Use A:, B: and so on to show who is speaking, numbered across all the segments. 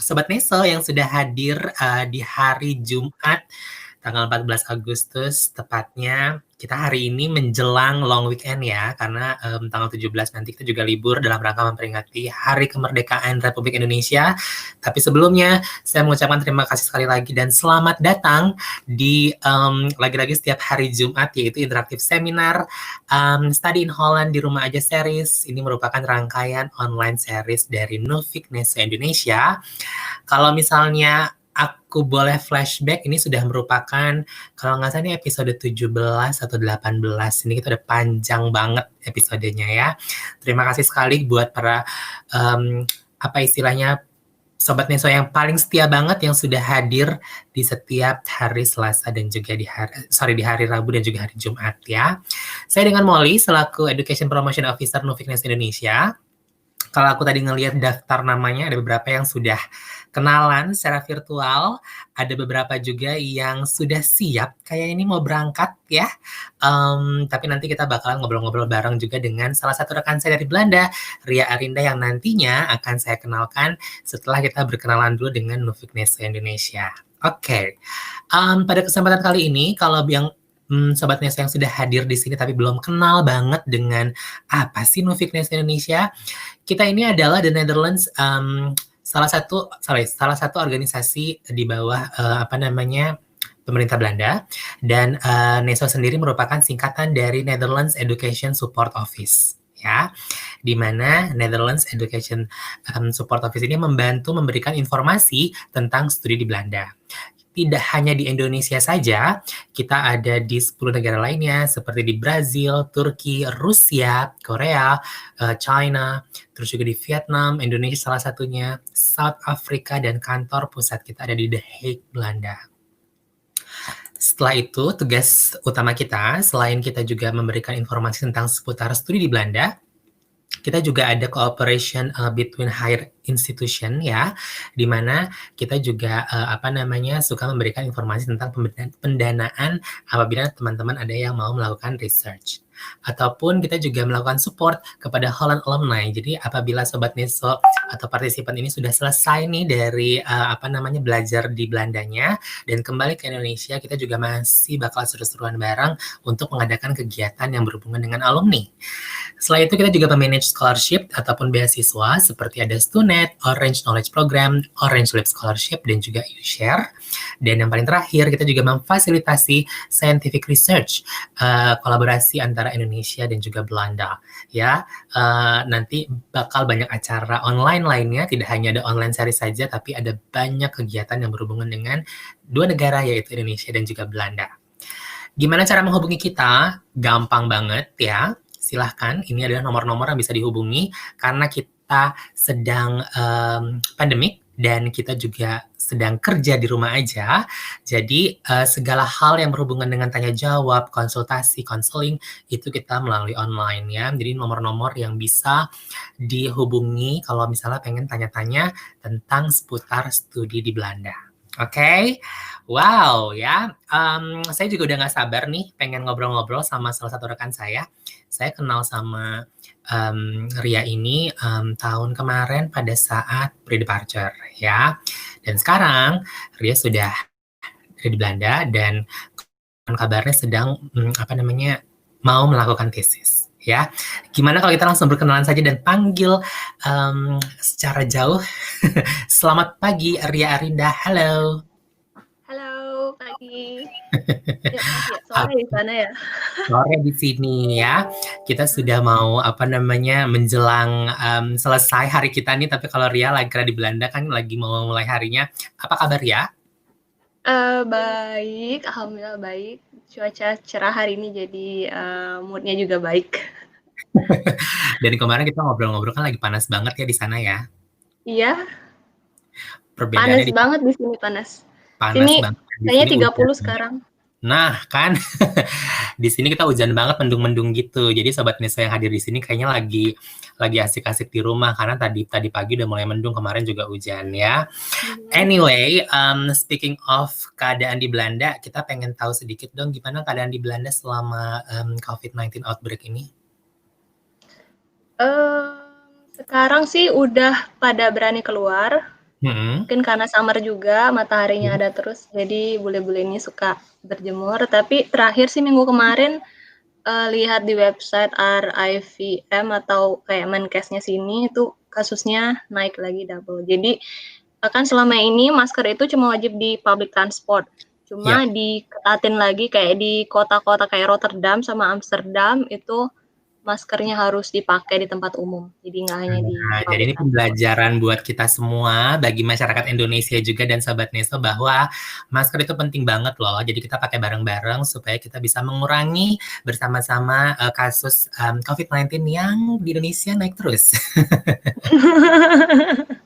A: Sobat Neso yang sudah hadir di hari Jumat tanggal 14 Agustus tepatnya. Kita hari ini menjelang long weekend ya, karena tanggal 17 nanti kita juga libur dalam rangka memperingati Hari Kemerdekaan Republik Indonesia. Tapi sebelumnya, saya mengucapkan terima kasih sekali lagi dan selamat datang di lagi-lagi setiap hari Jumat, yaitu interaktif seminar Study in Holland di Rumah Aja Series. Ini merupakan rangkaian online series dari Nufik Neso Indonesia. Kalau misalnya aku boleh flashback, ini sudah merupakan, kalau nggak salah ini episode 17 atau 18. Ini kita udah panjang banget episodenya ya. Terima kasih sekali buat para, apa istilahnya, Sobat Neso yang paling setia banget yang sudah hadir di setiap hari Selasa dan juga di hari Rabu dan juga hari Jumat ya. Saya dengan Molly selaku Education Promotion Officer Nufik Neso Indonesia. Kalau aku tadi ngelihat daftar namanya, ada beberapa yang sudah kenalan secara virtual, ada beberapa juga yang sudah siap, kayak ini mau berangkat ya. Tapi nanti kita bakalan ngobrol-ngobrol bareng juga dengan salah satu rekan saya dari Belanda, Ria Arinda, yang nantinya akan saya kenalkan setelah kita berkenalan dulu dengan Nufik Neso Indonesia. Oke. Pada kesempatan kali ini, kalau yang Sobat Neso yang sudah hadir di sini tapi belum kenal banget dengan apa sih Nufik Neso Indonesia, kita ini adalah The Netherlands, salah satu organisasi di bawah pemerintah Belanda, dan Neso sendiri merupakan singkatan dari Netherlands Education Support Office ya, di mana Netherlands Education Support Office ini membantu memberikan informasi tentang studi di Belanda. Tidak hanya di Indonesia saja, kita ada di 10 negara lainnya seperti di Brazil, Turki, Rusia, Korea, China, terus juga di Vietnam, Indonesia salah satunya, South Africa, dan kantor pusat kita ada di The Hague, Belanda. Setelah itu, tugas utama kita, selain kita juga memberikan informasi tentang seputar studi di Belanda, kita juga ada cooperation between higher institution ya, di mana kita juga suka memberikan informasi tentang pendanaan apabila teman-teman ada yang mau melakukan research. Ataupun kita juga melakukan support kepada Holland Alumni. Jadi apabila Sobat Neso atau partisipan ini sudah selesai nih dari belajar di Belandanya dan kembali ke Indonesia, kita juga masih bakal seru-seruan bareng untuk mengadakan kegiatan yang berhubungan dengan alumni. Selain itu kita juga memanage scholarship ataupun beasiswa seperti ada Stunet, Orange Knowledge Program, Orange Lab Scholarship, dan juga U-Share. Dan yang paling terakhir kita juga memfasilitasi scientific research, kolaborasi antara Indonesia dan juga Belanda ya. Nanti bakal banyak acara online lainnya, tidak hanya ada online series saja, tapi ada banyak kegiatan yang berhubungan dengan dua negara yaitu Indonesia dan juga Belanda. Gimana cara menghubungi kita? Gampang banget ya. Silahkan, ini adalah nomor-nomor yang bisa dihubungi karena kita sedang pandemik dan kita juga sedang kerja di rumah aja. Jadi segala hal yang berhubungan dengan tanya jawab, konsultasi, konseling itu kita melalui online ya. Jadi nomor-nomor yang bisa dihubungi kalau misalnya pengen tanya-tanya tentang seputar studi di Belanda. Oke, wow ya. Saya juga udah nggak sabar nih pengen ngobrol-ngobrol sama salah satu rekan saya. Saya kenal sama Ria ini tahun kemarin pada saat pre-departure ya. Dan sekarang Ria sudah ada di Belanda dan kabarnya sedang mau melakukan tesis ya. Gimana kalau kita langsung berkenalan saja dan panggil secara jauh. Selamat pagi Ria Arinda, halo.
B: Halo, pagi. Ya, pagi ya, sore di sana ya.
A: Sore di sini ya. Kita sudah mau menjelang selesai hari kita nih, tapi kalau Ria lagi di Belanda kan lagi mau mulai harinya. Apa kabar ya?
B: Baik, alhamdulillah baik. Cuaca cerah hari ini jadi moodnya juga baik.
A: Dan kemarin kita ngobrol-ngobrol kan lagi panas banget ya di sana ya.
B: Iya.
A: Perbedaannya
B: panas banget di sini panas.
A: Panas
B: Sini
A: banget. Di
B: kayaknya
A: sini
B: 30
A: hujan.
B: sekarang.
A: Nah, kan di sini kita hujan banget, mendung-mendung gitu. Jadi Sobat Neso yang hadir di sini kayaknya lagi asik-asik di rumah karena tadi pagi udah mulai mendung, kemarin juga hujan ya. Anyway, speaking of keadaan di Belanda, kita pengen tahu sedikit dong gimana keadaan di Belanda selama COVID-19 outbreak ini.
B: Sekarang sih udah pada berani keluar.
A: Mhm.
B: Mungkin karena summer juga, mataharinya ada terus, jadi bule-bule ini suka berjemur. Tapi terakhir sih minggu kemarin, lihat di website RIVM atau kayak Menkesnya sini, itu kasusnya naik lagi double. Jadi, kan selama ini masker itu cuma wajib di public transport.
A: Yap.
B: Cuma diketatin lagi kayak di kota-kota kayak Rotterdam sama Amsterdam, itu maskernya harus dipakai di tempat umum. Jadi nggak hanya di
A: Nah, jadi
B: public
A: ini
B: transport.
A: pembelajaran buat kita semua, bagi masyarakat Indonesia juga dan Sobat Neso, bahwa masker itu penting banget loh. Jadi kita pakai bareng-bareng supaya kita bisa mengurangi bersama-sama kasus COVID-19 yang di Indonesia naik terus.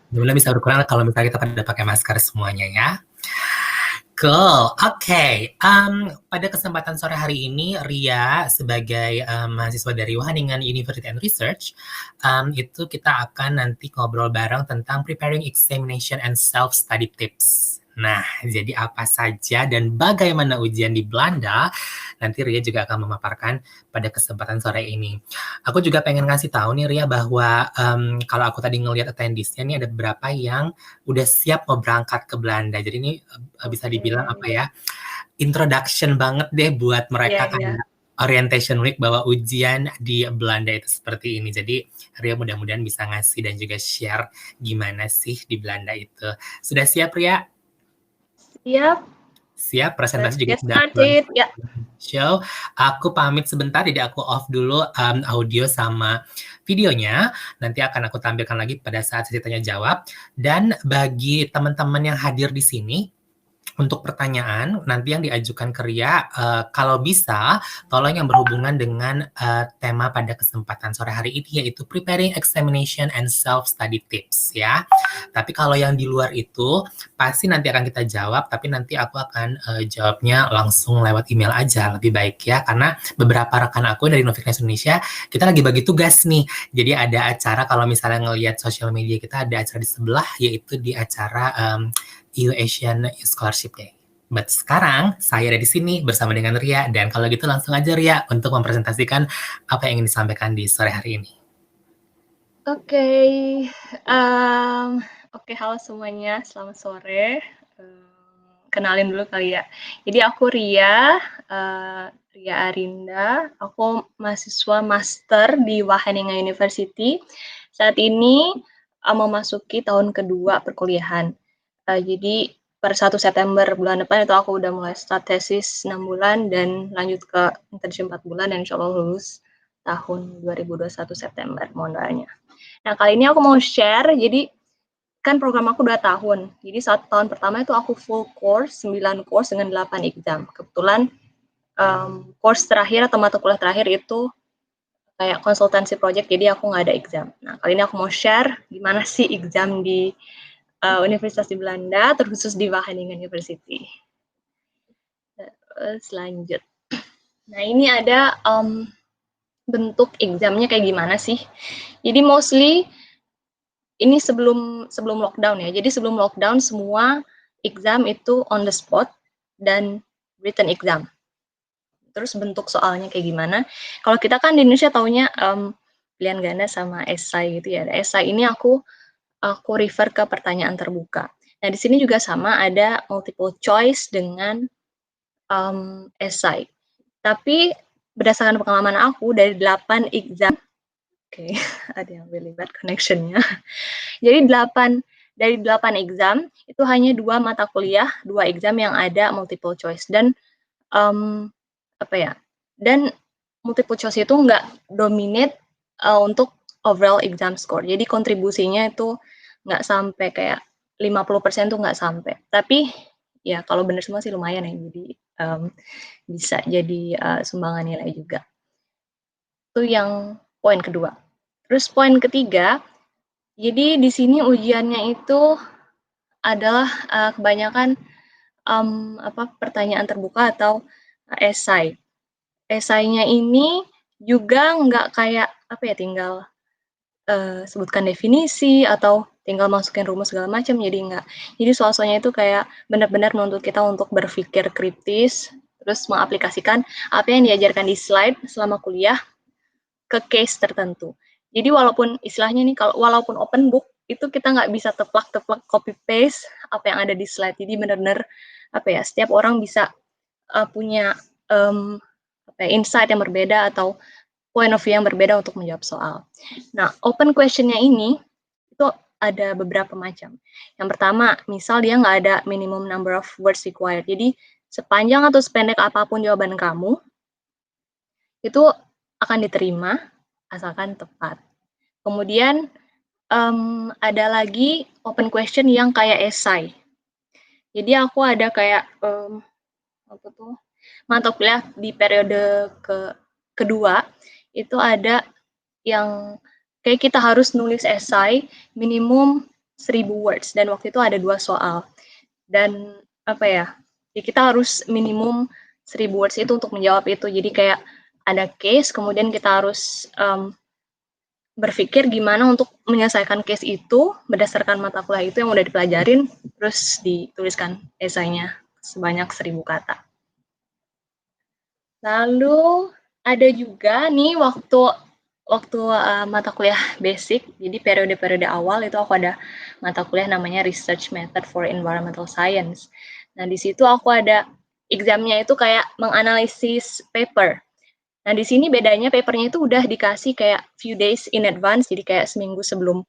A: Mudah-mudahan bisa berkurang kalau misalnya kita pada pakai masker semuanya ya. Cool, oke. Pada kesempatan sore hari ini, Ria sebagai mahasiswa dari Wageningen University and Research, itu kita akan nanti ngobrol bareng tentang preparing examination and self-study tips. Nah, jadi apa saja dan bagaimana ujian di Belanda, nanti Ria juga akan memaparkan pada kesempatan sore ini. Aku juga pengen ngasih tahu nih Ria bahwa kalau aku tadi ngelihat attendees-nya nih ada beberapa yang udah siap mau berangkat ke Belanda. Jadi ini bisa dibilang apa ya, introduction banget deh buat
B: Iya,
A: mereka
B: iya.
A: kayak orientation week bahwa ujian di Belanda itu seperti ini. Jadi Ria mudah-mudahan bisa ngasih dan juga share gimana sih di Belanda itu. Sudah siap Ria?
B: Siap,
A: Siap, presentasi
B: let's
A: juga
B: get
A: sudah aku
B: started. Ya.
A: show. Aku pamit sebentar, jadi aku off dulu audio sama videonya. Nanti akan aku tampilkan lagi pada saat sesi tanya jawab. Dan bagi teman-teman yang hadir di sini, untuk pertanyaan nanti yang diajukan ke Ria, kalau bisa tolong yang berhubungan dengan tema pada kesempatan sore hari ini, yaitu preparing examination and self-study tips ya. Tapi kalau yang di luar itu pasti nanti akan kita jawab, tapi nanti aku akan jawabnya langsung lewat email aja, lebih baik ya, karena beberapa rekan aku dari Noviknas Indonesia, kita lagi bagi tugas nih. Jadi ada acara, kalau misalnya ngelihat sosial media kita, ada acara di sebelah, yaitu di acara EU Asian Scholarship Day. But sekarang saya ada di sini bersama dengan Ria, dan kalau gitu langsung aja Ria untuk mempresentasikan apa yang ingin disampaikan di sore hari ini.
B: Oke, oke, halo semuanya, selamat sore. Kenalin dulu kali ya. Jadi aku Ria, Ria Arinda. Aku mahasiswa master di Wageningen University. Saat ini memasuki tahun kedua perkuliahan. Jadi per 1 September bulan depan itu aku udah mulai start tesis 6 bulan dan lanjut ke internship 4 bulan dan insya Allah lulus tahun 2021 September, mohon doanya. Nah, kali ini aku mau share, jadi kan program aku 2 tahun. Jadi 1 tahun pertama itu aku full course, 9 course dengan 8 exam. Kebetulan course terakhir atau mata kuliah terakhir itu kayak konsultansi project, jadi aku nggak ada exam. Nah, kali ini aku mau share gimana sih exam di Universitas di Belanda, terkhusus di Wageningen University. Lanjut. Nah, ini ada bentuk examnya kayak gimana sih. Jadi mostly ini sebelum lockdown ya. Jadi sebelum lockdown semua exam itu on the spot dan written exam. Terus bentuk soalnya kayak gimana? Kalau kita kan di Indonesia taunya pilihan ganda sama esai gitu ya. Esai ini aku refer ke pertanyaan terbuka. Nah, di sini juga sama, ada multiple choice dengan esai. Tapi berdasarkan pengalaman aku dari 8 exam, oke, ada yang really bad connection-nya. Jadi dari 8 exam itu hanya 2 mata kuliah, 2 exam yang ada multiple choice, dan dan multiple choice itu nggak dominate untuk overall exam score. Jadi kontribusinya itu nggak sampai kayak 50% tuh nggak sampai. Tapi ya kalau benar semua sih lumayan ya. Jadi bisa jadi sumbangan nilai juga. Itu yang poin kedua. Terus poin ketiga, jadi di sini ujiannya itu adalah kebanyakan pertanyaan terbuka atau esai. Esainya ini juga nggak kayak tinggal sebutkan definisi atau tinggal masukin rumus segala macam, jadi nggak. Jadi suasananya itu kayak benar-benar menuntut kita untuk berpikir kritis, terus mengaplikasikan apa yang diajarkan di slide selama kuliah ke case tertentu. Jadi walaupun istilahnya nih, walaupun open book, itu kita nggak bisa teplak-teplak copy paste apa yang ada di slide. Jadi benar-benar setiap orang bisa punya insight yang berbeda atau point of view yang berbeda untuk menjawab soal. Nah, open question-nya ini itu ada beberapa macam. Yang pertama, misal dia nggak ada minimum number of words required. Jadi sepanjang atau sependek apapun jawaban kamu, itu akan diterima asalkan tepat. Kemudian ada lagi open question yang kayak esai. Jadi aku ada kayak mata kuliah di periode kedua itu ada yang kayak kita harus nulis esai minimum 1000 words dan waktu itu ada 2 soal. Dan ya kita harus minimum 1000 words itu untuk menjawab itu. Jadi kayak ada case, kemudian kita harus berpikir gimana untuk menyelesaikan case itu berdasarkan mata kuliah itu yang udah dipelajarin, terus dituliskan esainya sebanyak 1000 kata. Lalu ada juga nih waktu mata kuliah basic, jadi periode-periode awal itu aku ada mata kuliah namanya Research Method for Environmental Science. Nah, di situ aku ada examnya itu kayak menganalisis paper. Nah, di sini bedanya papernya itu udah dikasih kayak few days in advance, jadi kayak seminggu sebelum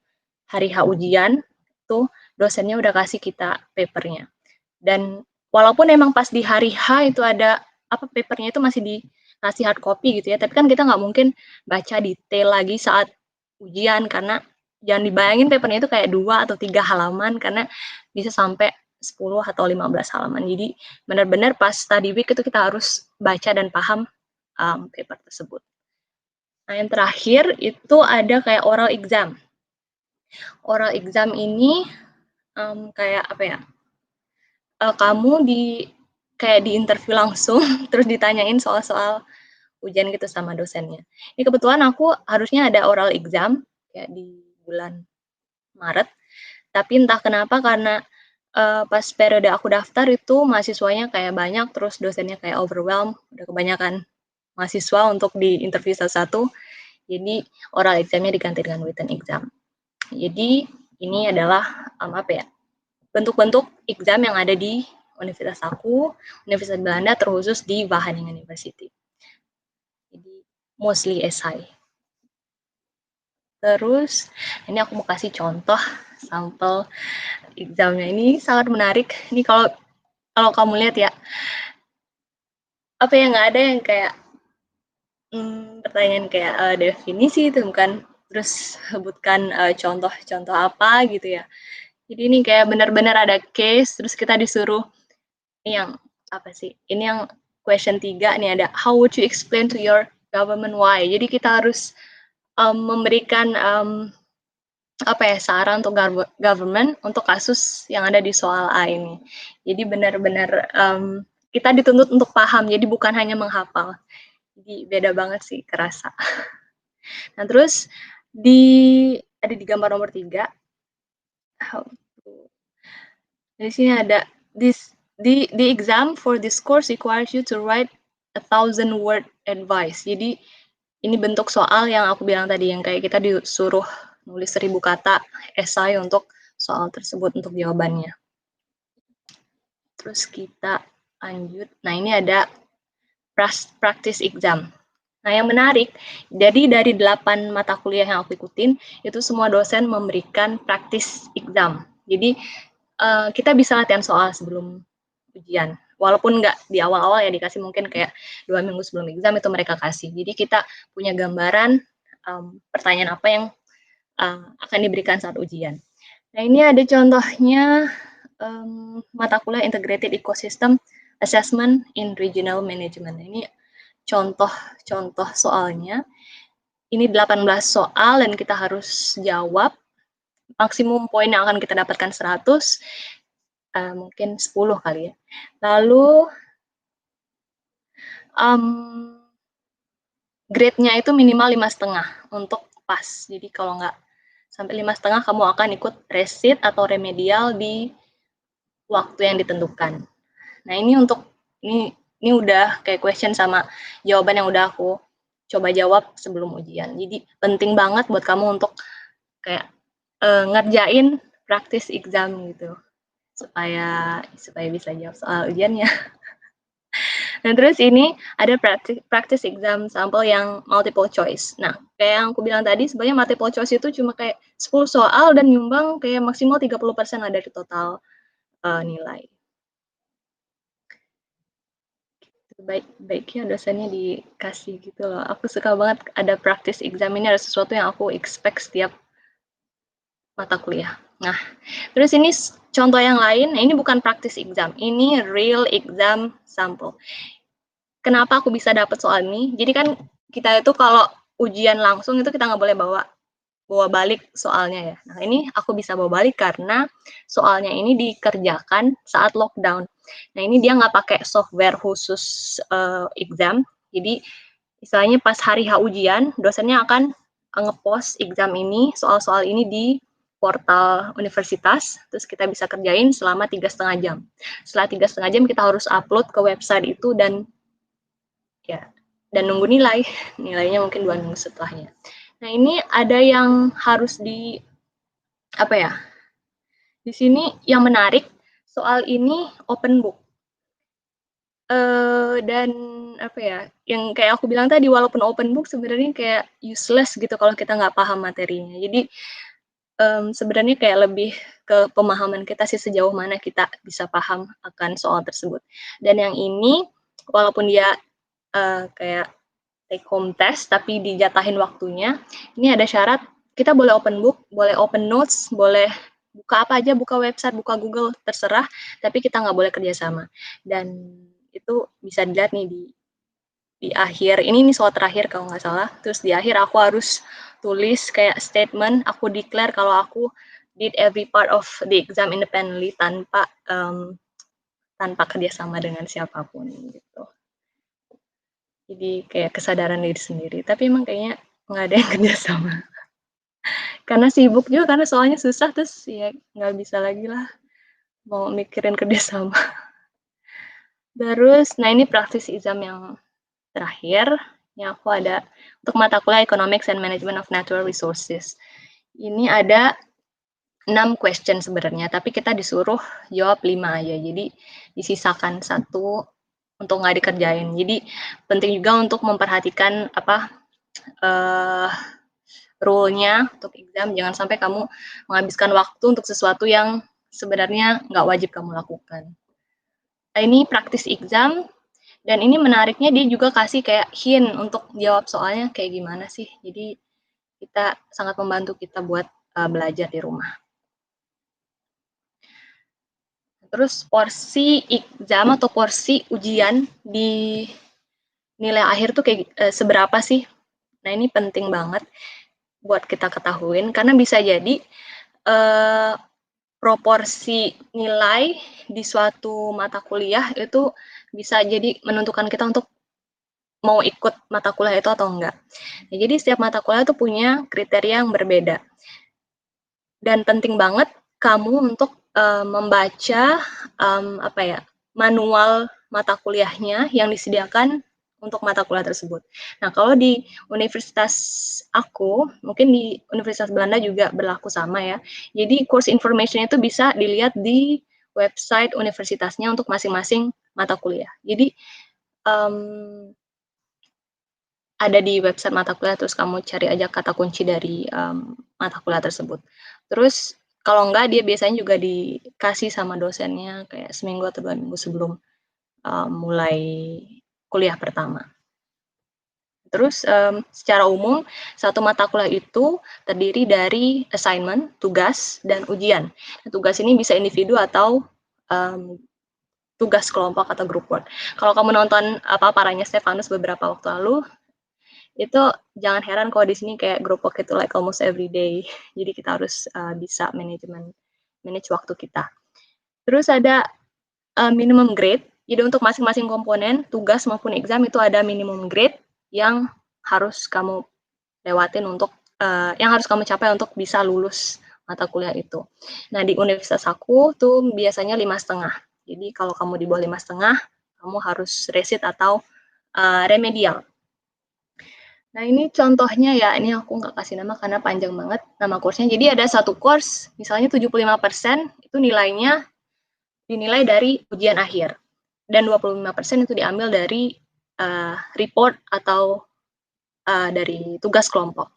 B: hari H ujian, tuh dosennya udah kasih kita papernya. Dan walaupun emang pas di hari H itu ada papernya itu masih dikasih hard copy gitu ya, tapi kan kita nggak mungkin baca detail lagi saat ujian, karena jangan dibayangin papernya itu kayak 2 atau 3 halaman, karena bisa sampai 10 atau 15 halaman. Jadi benar-benar pas study week itu kita harus baca dan paham paper tersebut. Nah, yang terakhir itu ada kayak oral exam. Oral exam ini kayak kamu kayak di interview langsung, terus ditanyain soal-soal ujian gitu sama dosennya. Ini kebetulan aku harusnya ada oral exam kayak di bulan Maret, tapi entah kenapa karena pas periode aku daftar itu mahasiswanya kayak banyak, terus dosennya kayak overwhelmed, udah kebanyakan mahasiswa untuk di interview satu-satu, jadi oral examnya diganti dengan written exam. Jadi ini adalah bentuk-bentuk exam yang ada di universitas aku, Universitas Belanda, terkhusus di Wageningen University. Jadi mostly esai. Terus ini aku mau kasih contoh sampel examnya, ini sangat menarik. Ini kalau kamu lihat ya, nggak ada yang kayak pertanyaan kayak definisi itu kan, terus sebutkan contoh-contoh apa gitu ya. Jadi ini kayak benar-benar ada case, terus kita disuruh ini yang ini yang question 3 nih, ada how would you explain to your government why. Jadi kita harus memberikan saran untuk government untuk kasus yang ada di soal A ini. Jadi benar-benar kita dituntut untuk paham, jadi bukan hanya menghafal. Jadi beda banget sih, kerasa. Nah, terus ada di gambar nomor 3. Di sini ada the exam for this course requires you to write 1,000 word advice. Jadi ini bentuk soal yang aku bilang tadi, yang kayak kita disuruh nulis 1000 kata esai untuk soal tersebut untuk jawabannya. Terus kita lanjut. Nah, ini ada practice exam. Nah, yang menarik, jadi dari 8 mata kuliah yang aku ikutin, itu semua dosen memberikan practice exam. Jadi kita bisa latihan soal sebelum ujian. Walaupun nggak di awal-awal ya, dikasih mungkin kayak 2 minggu sebelum exam itu mereka kasih. Jadi kita punya gambaran pertanyaan apa yang akan diberikan saat ujian. Nah, ini ada contohnya mata kuliah Integrated Ecosystem Assessment in Regional Management. Ini contoh soalnya. Ini 18 soal dan kita harus jawab. Maksimum poin yang akan kita dapatkan 100, mungkin 10 kali ya. Lalu grade-nya itu minimal 5,5 untuk pas. Jadi kalau nggak sampai 5,5, kamu akan ikut resit atau remedial di waktu yang ditentukan. Nah, ini ini udah kayak question sama jawaban yang udah aku coba jawab sebelum ujian. Jadi penting banget buat kamu untuk kayak ngerjain practice exam gitu supaya bisa jawab soal ujiannya. Nah, terus ini ada practice exam sampel yang multiple choice. Nah, kayak yang aku bilang tadi, sebenarnya multiple choice itu cuma kayak 10 soal dan nyumbang kayak maksimal 30% lah dari total nilai. Baiknya dosennya dikasih gitu loh. Aku suka banget ada practice exam ini, ada sesuatu yang aku expect setiap mata kuliah. Nah, terus ini contoh yang lain, nah ini bukan practice exam, ini real exam sample. Kenapa aku bisa dapat soal ini? Jadi kan kita itu kalau ujian langsung itu kita nggak boleh bawa balik soalnya ya. Nah, ini aku bisa bawa balik karena soalnya ini dikerjakan saat lockdown. Nah, ini dia nggak pakai software khusus exam. Jadi, misalnya pas hari H ujian, dosennya akan ngepost exam ini, soal-soal ini di portal universitas, terus kita bisa kerjain selama 3,5 jam. Setelah 3,5 jam kita harus upload ke website itu dan ya dan nunggu nilainya mungkin 2 minggu setelahnya. Nah, ini ada yang harus apa ya, di sini yang menarik, soal ini open book. Dan apa ya, yang kayak aku bilang tadi, walaupun open book sebenarnya kayak useless gitu kalau kita nggak paham materinya. Jadi, sebenarnya kayak lebih ke pemahaman kita sih sejauh mana kita bisa paham akan soal tersebut. Dan yang ini, walaupun dia kayak take home test tapi dijatahin waktunya, ini ada syarat kita boleh open book, boleh open notes, boleh buka apa aja, buka website, buka Google, terserah, tapi kita nggak boleh kerjasama. Dan itu bisa dilihat nih di akhir, ini soal terakhir kalau nggak salah, terus di akhir aku harus tulis kayak statement, aku declare kalau aku did every part of the exam independently tanpa kerjasama dengan siapapun gitu. Jadi kayak kesadaran diri sendiri, tapi emang kayaknya nggak ada yang kerjasama. Karena sibuk juga, karena soalnya susah, terus ya nggak bisa lagi lah mau mikirin kerjasama. Terus, nah ini practice exam yang terakhir, yang aku ada untuk mata kuliah Economics and Management of Natural Resources. Ini ada 6 question sebenarnya, tapi kita disuruh jawab 5 aja. Jadi disisakan 1 untuk nggak dikerjain. Jadi penting juga untuk memperhatikan rule-nya untuk exam, jangan sampai kamu menghabiskan waktu untuk sesuatu yang sebenarnya nggak wajib kamu lakukan. Nah, ini practice exam, dan ini menariknya dia juga kasih kayak hint untuk jawab soalnya kayak gimana sih. Jadi kita sangat membantu kita buat belajar di rumah. Terus porsi exam atau porsi ujian di nilai akhir tuh kayak seberapa sih? Nah, ini penting banget buat kita ketahuin karena bisa jadi proporsi nilai di suatu mata kuliah itu bisa jadi menentukan kita untuk mau ikut mata kuliah itu atau enggak. Nah, jadi setiap mata kuliah itu punya kriteria yang berbeda. Dan penting banget kamu untuk membaca manual mata kuliahnya yang disediakan untuk mata kuliah tersebut. Nah, kalau di universitas aku, mungkin di Universitas Belanda juga berlaku sama ya. Jadi course information itu bisa dilihat di website universitasnya untuk masing-masing mata kuliah. Jadi ada di website mata kuliah, terus kamu cari aja kata kunci dari mata kuliah tersebut. Terus kalau enggak, dia biasanya juga dikasih sama dosennya kayak seminggu atau 2 minggu sebelum mulai kuliah pertama. Terus secara umum, satu mata kuliah itu terdiri dari assignment, tugas, dan ujian. Nah, tugas ini bisa individu atau tugas kelompok atau group work. Kalau kamu nonton parahnya Stefanus beberapa waktu lalu, itu jangan heran kalau di sini kayak group work itu like almost every day. Jadi kita harus bisa manage waktu kita. Terus ada minimum grade. Jadi untuk masing-masing komponen, tugas maupun exam itu ada minimum grade yang harus kamu lewatin untuk yang harus kamu capai untuk bisa lulus mata kuliah itu. Nah, di universitas aku tuh biasanya 5,5. Jadi kalau kamu di bawah 5,5, kamu harus resit atau remedial. Nah, ini contohnya ya, ini aku nggak kasih nama karena panjang banget nama course-nya. Jadi ada satu course, misalnya 75% itu nilainya dinilai dari ujian akhir. Dan 25% itu diambil dari report atau dari tugas kelompok.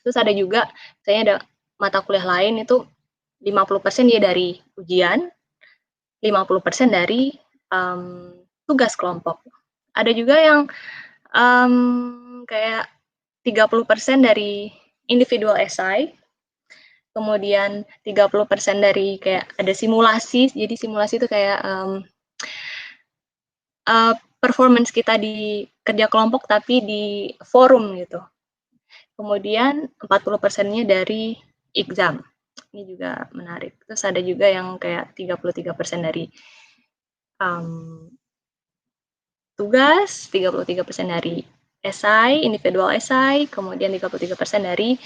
B: Terus ada juga, misalnya ada mata kuliah lain itu 50% dia dari ujian, 50% dari tugas kelompok. Ada juga yang kayak 30% dari individual essay, kemudian 30% dari kayak ada simulasi. Jadi simulasi itu kayak performance kita di kerja kelompok tapi di forum gitu. Kemudian 40%-nya dari exam. Ini juga menarik. Terus ada juga yang kayak 33% dari tugas, 33% dari esai, individual esai, kemudian 33% dari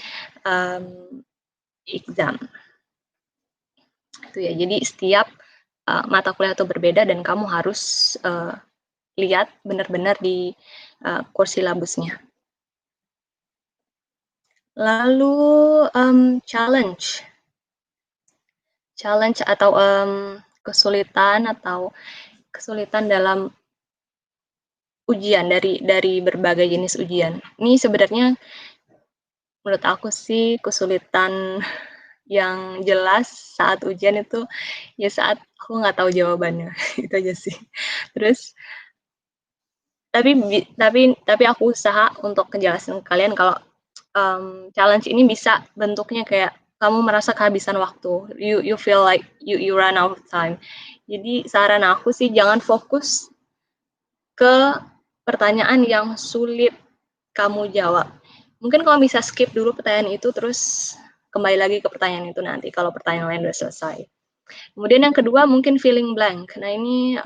B: exam. Itu ya. Jadi setiap mata kuliah itu berbeda dan kamu harus lihat benar-benar di course silabusnya. Lalu challenge atau kesulitan dalam ujian dari berbagai jenis ujian. Ini sebenarnya menurut aku sih kesulitan yang jelas saat ujian itu ya saat aku nggak tahu jawabannya itu aja sih. Terus tapi aku usaha untuk ngejelasin ke kalian kalau challenge ini bisa bentuknya kayak kamu merasa kehabisan waktu, you feel like you run out of time. Jadi saran aku sih jangan fokus ke pertanyaan yang sulit kamu jawab. Mungkin kamu bisa skip dulu pertanyaan itu terus kembali lagi ke pertanyaan itu nanti kalau pertanyaan lain udah selesai. Kemudian yang kedua mungkin feeling blank. Nah ini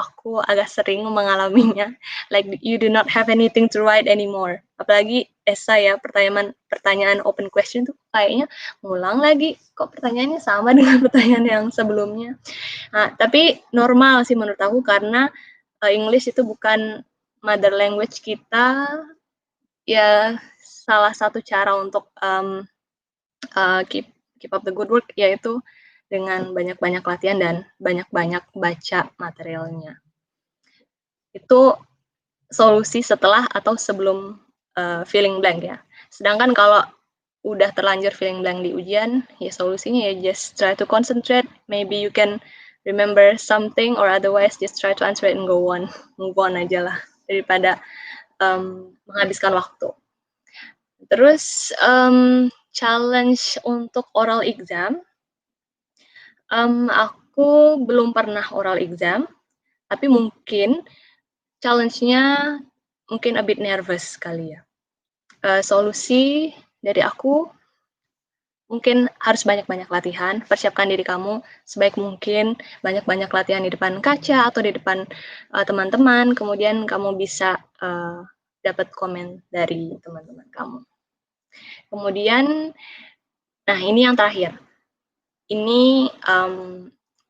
B: aku agak sering mengalaminya. Like you do not have anything to write anymore. Apalagi esai ya, pertanyaan open question tuh kayaknya ngulang lagi. Kok pertanyaannya sama dengan pertanyaan yang sebelumnya. Nah, tapi normal sih menurut aku karena English itu bukan mother language kita. Ya salah satu cara untuk keep up the good work yaitu dengan banyak-banyak latihan dan banyak-banyak baca materialnya. Itu solusi setelah atau sebelum feeling blank ya. Sedangkan kalau udah terlanjur feeling blank di ujian, ya solusinya ya just try to concentrate. Maybe you can remember something or otherwise just try to answer it and go on. Move on aja lah daripada menghabiskan waktu. Terus challenge untuk oral exam, aku belum pernah oral exam, tapi mungkin challenge-nya mungkin a bit nervous kali ya. Solusi dari aku mungkin harus banyak-banyak latihan, persiapkan diri kamu sebaik mungkin, banyak-banyak latihan di depan kaca atau di depan teman-teman, kemudian kamu bisa dapat komen dari teman-teman kamu. Kemudian, nah ini yang terakhir. Ini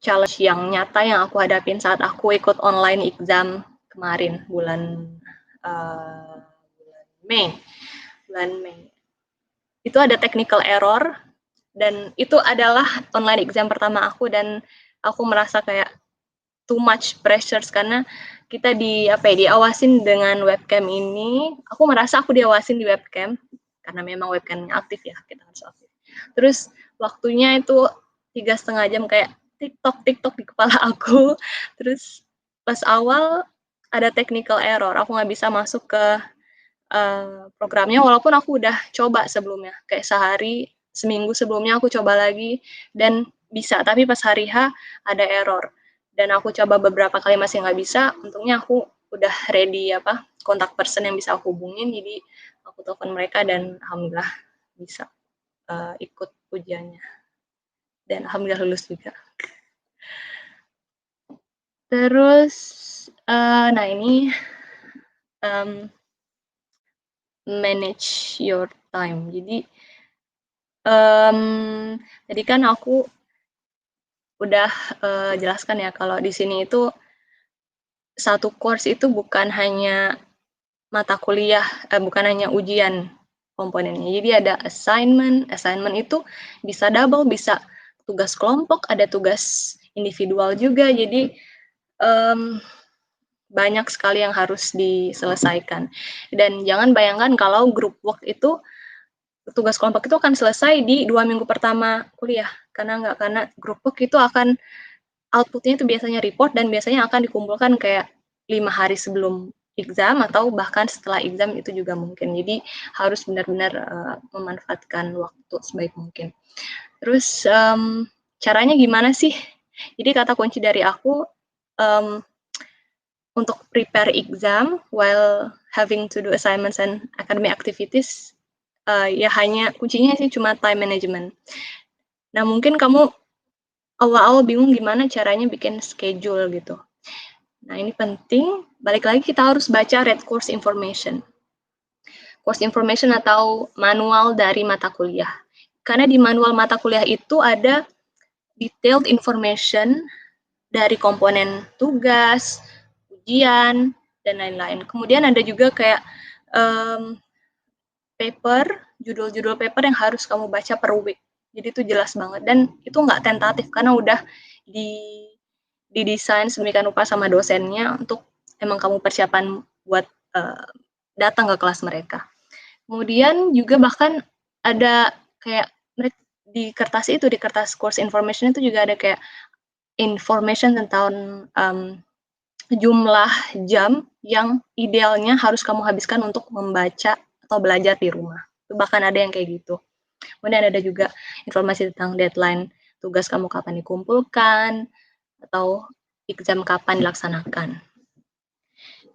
B: challenge yang nyata yang aku hadapin saat aku ikut online exam kemarin bulan Mei. Itu ada technical error dan itu adalah online exam pertama aku dan aku merasa kayak too much pressure karena kita diawasin dengan webcam ini. Aku merasa aku diawasin di webcam karena memang webcamnya aktif ya, kita harus aktif. Terus waktunya itu 3,5 jam kayak TikTok di kepala aku. Terus pas awal ada technical error, aku nggak bisa masuk ke programnya walaupun aku udah coba sebelumnya, kayak seminggu sebelumnya aku coba lagi dan bisa, tapi pas hari H ada error dan aku coba beberapa kali masih nggak bisa. Untungnya aku udah ready kontak person yang bisa aku hubungin, jadi aku telepon mereka dan alhamdulillah bisa ikut ujiannya dan alhamdulillah lulus juga. Terus nah ini manage your time. Jadi tadi kan aku udah jelaskan ya kalau di sini itu satu course itu bukan hanya mata kuliah, bukan hanya ujian komponennya. Jadi ada assignment itu bisa double, bisa tugas kelompok, ada tugas individual juga. Jadi banyak sekali yang harus diselesaikan. Dan jangan bayangkan kalau group work itu, tugas kelompok itu akan selesai di 2 minggu pertama kuliah. Karena group work itu akan outputnya itu biasanya report dan biasanya akan dikumpulkan kayak 5 hari sebelum exam atau bahkan setelah exam itu juga mungkin. Jadi harus benar-benar memanfaatkan waktu sebaik mungkin. Terus caranya gimana sih? Jadi kata kunci dari aku untuk prepare exam while having to do assignments and academic activities, ya hanya kuncinya sih cuma time management. Nah mungkin kamu awal-awal bingung gimana caranya bikin schedule gitu. Nah ini penting, balik lagi kita harus baca Red Course Information. Course Information atau manual dari mata kuliah. Karena di manual mata kuliah itu ada detailed information dari komponen tugas, ujian, dan lain-lain. Kemudian ada juga kayak paper, judul-judul paper yang harus kamu baca per week. Jadi itu jelas banget dan itu nggak tentatif karena udah didesain sedemikian rupa sama dosennya untuk emang kamu persiapan buat datang ke kelas mereka. Kemudian juga bahkan ada kayak di kertas course information itu juga ada kayak information tentang jumlah jam yang idealnya harus kamu habiskan untuk membaca atau belajar di rumah. Bahkan ada yang kayak gitu. Kemudian ada juga informasi tentang deadline tugas kamu kapan dikumpulkan atau exam kapan dilaksanakan.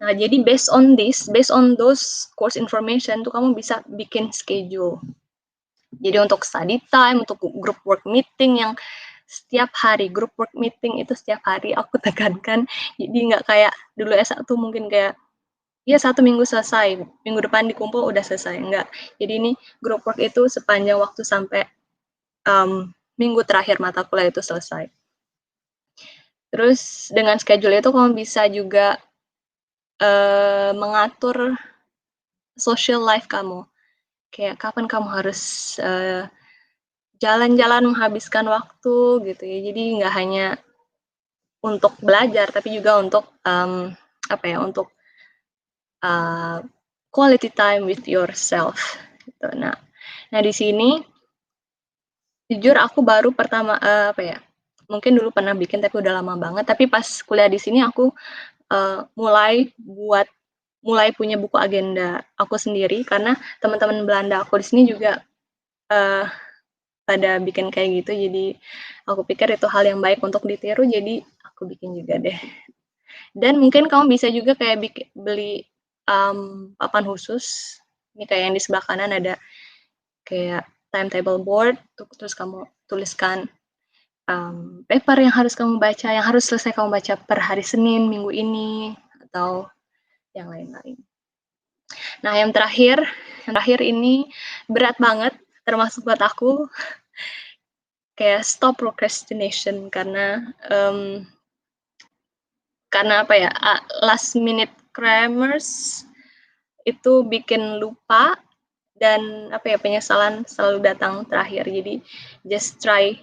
B: Nah, jadi based on those course information tuh kamu bisa bikin schedule. Jadi untuk study time, untuk group work meeting yang setiap hari, group work meeting itu setiap hari aku tekankan. Jadi nggak kayak dulu S1 mungkin kayak ya 1 minggu selesai, minggu depan dikumpul udah selesai, enggak. Jadi ini group work itu sepanjang waktu sampai minggu terakhir mata kuliah itu selesai. Terus dengan schedule itu kamu bisa juga mengatur social life kamu. Kayak kapan kamu harus jalan-jalan menghabiskan waktu gitu ya. Jadi nggak hanya untuk belajar, tapi juga untuk untuk quality time with yourself. Gitu. Nah di sini jujur aku baru pertama mungkin dulu pernah bikin tapi udah lama banget. Tapi pas kuliah di sini aku mulai punya buku agenda aku sendiri karena teman-teman Belanda aku di sini juga pada bikin kayak gitu. Jadi aku pikir itu hal yang baik untuk ditiru, jadi aku bikin juga deh. Dan mungkin kamu bisa juga kayak beli papan khusus. Ini kayak yang di sebelah kanan ada kayak timetable board, terus kamu tuliskan paper yang harus kamu baca, yang harus selesai kamu baca per hari Senin minggu ini atau yang lain-lain. Nah yang terakhir ini berat banget termasuk buat aku, kayak stop procrastination karena last minute crammers itu bikin lupa dan penyesalan selalu datang terakhir. Jadi just try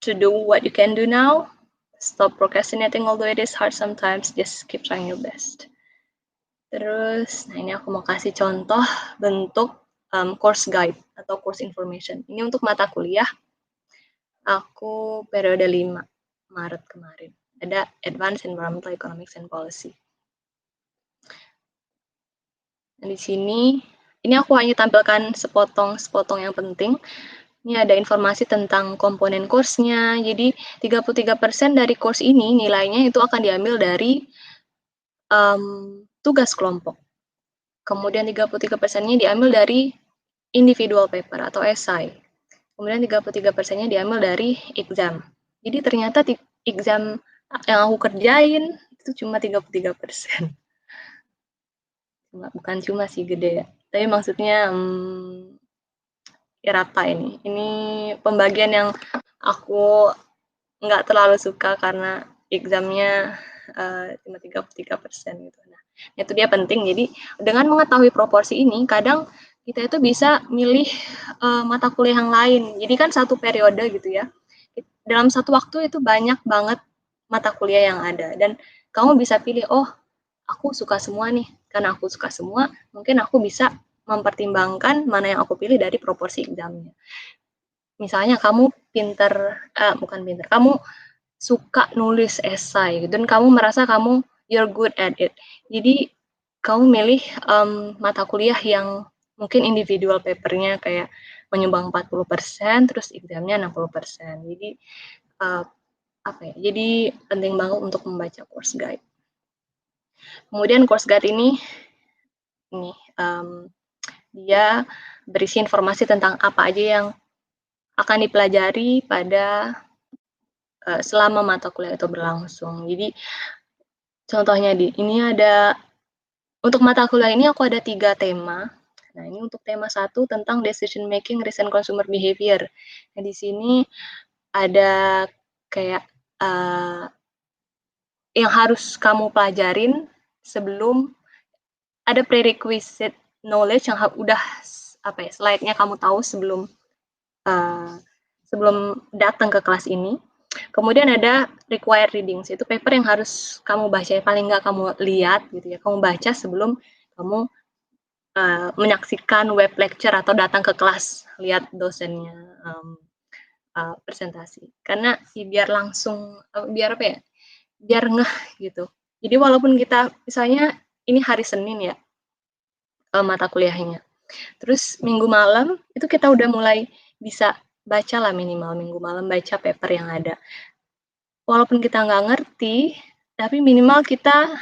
B: to do what you can do now. Stop procrastinating although it is hard sometimes. Just keep trying your best. Terus, nah ini aku mau kasih contoh bentuk course guide atau course information. Ini untuk mata kuliah. Aku periode 5 Maret kemarin. Ada Advanced Environmental Economics and Policy. Nah, di sini, ini aku hanya tampilkan sepotong yang penting. Ini ada informasi tentang komponen course-nya. Jadi 33% dari course ini nilainya itu akan diambil dari tugas kelompok. Kemudian 33%-nya diambil dari individual paper atau esai. Kemudian 33%-nya diambil dari exam. Jadi ternyata exam yang aku kerjain itu cuma 33%. Bukan cuma sih, gede ya. Tapi maksudnya rata ini. Ini pembagian yang aku nggak terlalu suka karena examnya cuma 33% gitu. Nah, Itu dia penting. Jadi dengan mengetahui proporsi ini, kadang kita itu bisa milih mata kuliah yang lain. Jadi kan satu periode gitu ya. Dalam satu waktu itu banyak banget mata kuliah yang ada dan kamu bisa pilih, oh aku suka semua nih. Karena aku suka semua, mungkin aku bisa mempertimbangkan mana yang aku pilih dari proporsi examnya. Misalnya kamu bukan pinter, kamu suka nulis esai dan kamu merasa you're good at it. Jadi kamu milih mata kuliah yang mungkin individual papernya kayak menyumbang 40%, terus examnya 60%. Jadi jadi penting banget untuk membaca course guide. Kemudian course guide ini dia berisi informasi tentang apa aja yang akan dipelajari pada selama mata kuliah itu berlangsung. Jadi contohnya ini ada untuk mata kuliah ini aku ada 3 tema. Nah, ini untuk tema 1 tentang decision making, risk and consumer behavior. Nah, di sini ada kayak yang harus kamu pelajarin sebelum ada prerequisite knowledge yang udah slide-nya kamu tahu sebelum datang ke kelas ini. Kemudian ada required readings, itu paper yang harus kamu baca, paling nggak kamu lihat gitu ya, kamu baca sebelum kamu menyaksikan web lecture atau datang ke kelas, lihat dosennya presentasi. Karena biar langsung, biar ngeh gitu. Jadi walaupun kita, misalnya ini hari Senin ya, mata kuliahnya. Terus minggu malam, itu kita udah mulai bisa baca lah minimal minggu malam, baca paper yang ada. Walaupun kita nggak ngerti, tapi minimal kita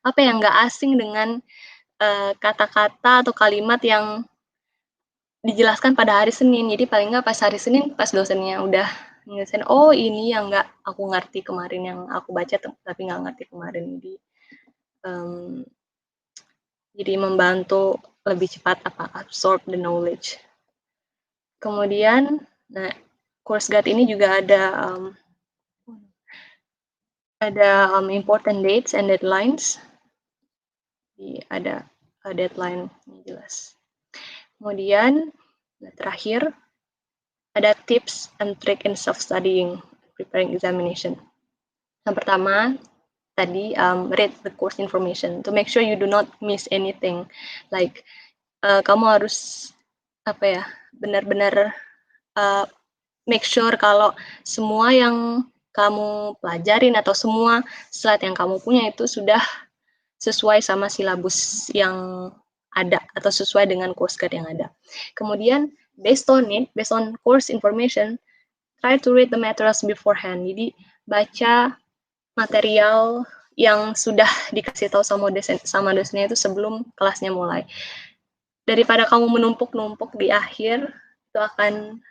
B: nggak asing dengan kata-kata atau kalimat yang dijelaskan pada hari Senin. Jadi paling nggak pas hari Senin, pas dosennya udah ngejelasin, oh ini yang nggak aku ngerti kemarin, yang aku baca tapi nggak ngerti kemarin. Jadi membantu lebih cepat absorb the knowledge. Kemudian, nah course guide ini juga ada important dates and deadlines. Jadi ada deadline yang jelas. Kemudian terakhir ada tips and trick in self-studying, preparing examination. Yang pertama tadi read the course information to make sure you do not miss anything. Like kamu harus benar-benar make sure kalau semua yang kamu pelajarin atau semua slide yang kamu punya itu sudah sesuai sama silabus yang ada atau sesuai dengan course guide yang ada. Kemudian based on course information, try to read the materials beforehand. Jadi baca material yang sudah dikasih tahu sama dosennya itu sebelum kelasnya mulai. Daripada kamu menumpuk-numpuk di akhir, itu akan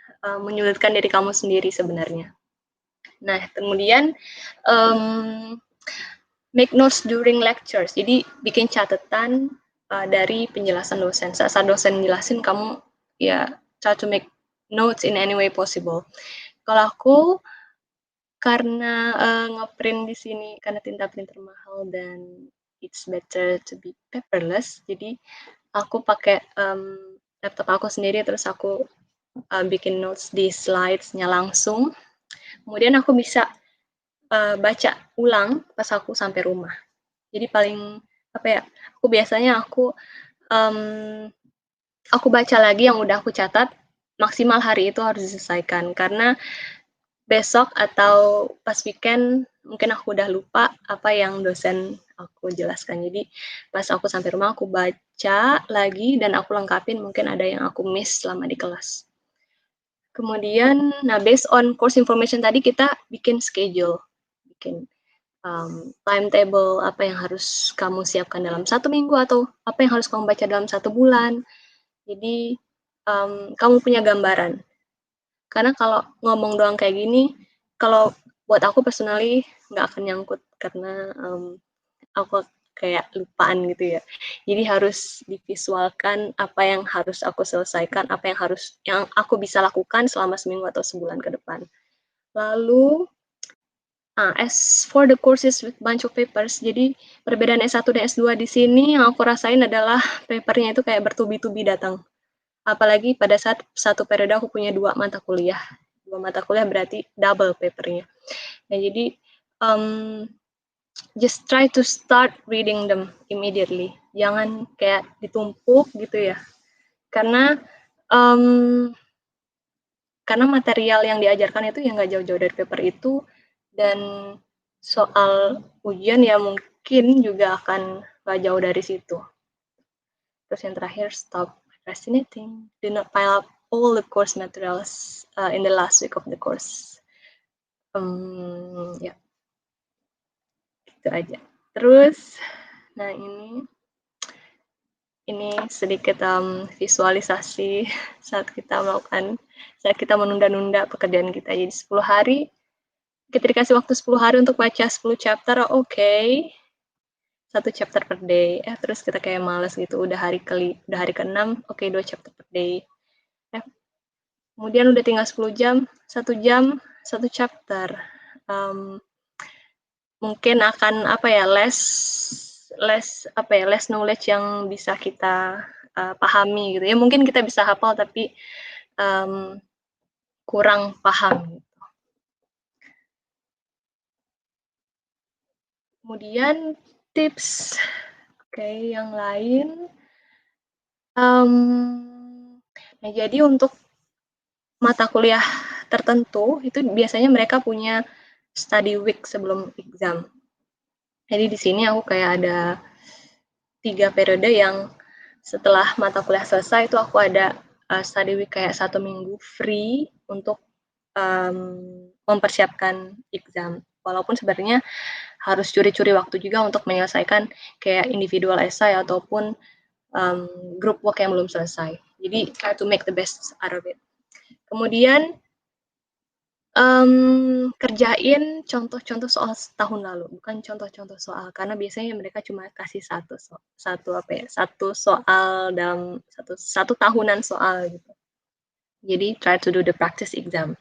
B: menyulitkan diri kamu sendiri sebenarnya. Nah, kemudian make notes during lectures. Jadi bikin catatan dari penjelasan dosen. Saat dosen jelasin, kamu try to make notes in any way possible. Kalau aku karena ngeprint di sini karena tinta printer mahal dan it's better to be paperless, jadi aku pakai laptop aku sendiri, terus aku bikin notes di slides-nya langsung. Kemudian aku bisa baca ulang pas aku sampai rumah. Jadi paling aku biasanya aku baca lagi yang udah aku catat, maksimal hari itu harus diselesaikan, karena besok atau pas weekend mungkin aku udah lupa apa yang dosen aku jelaskan. Jadi pas aku sampai rumah aku baca lagi dan aku lengkapin, mungkin ada yang aku miss selama di kelas. Kemudian, based on course information tadi, kita bikin schedule, bikin timetable apa yang harus kamu siapkan dalam 1 minggu atau apa yang harus kamu baca dalam 1 bulan. Jadi kamu punya gambaran. Karena kalau ngomong doang kayak gini, kalau buat aku personally nggak akan nyangkut karena aku kayak lupaan gitu ya. Jadi harus divisualkan apa yang harus aku selesaikan, apa yang aku bisa lakukan selama seminggu atau sebulan ke depan. Lalu As for the courses with bunch of papers, jadi perbedaan S1 dan S2 di sini yang aku rasain adalah papernya itu kayak bertubi-tubi datang. Apalagi pada saat satu periode aku punya 2 mata kuliah. 2 mata kuliah berarti double papernya. Nah, jadi just try to start reading them immediately. Jangan kayak ditumpuk gitu ya. Karena material yang diajarkan itu yang nggak jauh-jauh dari paper itu, dan soal ujian ya mungkin juga akan nggak jauh dari situ. Terus yang terakhir, stop procrastinating. Do not pile up all the course materials in the last week of the course. Ya, gitu aja. Terus, nah ini sedikit visualisasi saat kita menunda-nunda pekerjaan kita. Jadi 10 hari, kita dikasih waktu 10 hari untuk baca 10 chapter, oke. 1 chapter per day. Terus kita kayak males gitu, udah hari ke-6, oke, 2 chapter per day. Kemudian udah tinggal 10 jam, 1 jam, 1 chapter. Mungkin akan less knowledge yang bisa kita pahami gitu ya. Mungkin kita bisa hafal tapi kurang paham. Kemudian tips yang lain. Nah, jadi untuk mata kuliah tertentu itu biasanya mereka punya study week sebelum exam. Jadi di sini aku kayak ada 3 periode yang setelah mata kuliah selesai itu aku ada study week kayak 1 minggu free untuk mempersiapkan exam. Walaupun sebenarnya harus curi-curi waktu juga untuk menyelesaikan kayak individual essay ataupun group work yang belum selesai. Jadi try to make the best out of it. Kemudian kerjain contoh-contoh soal tahun lalu, bukan contoh-contoh soal, karena biasanya mereka cuma kasih satu soal dalam satu tahunan soal gitu. Jadi try to do the practice exam.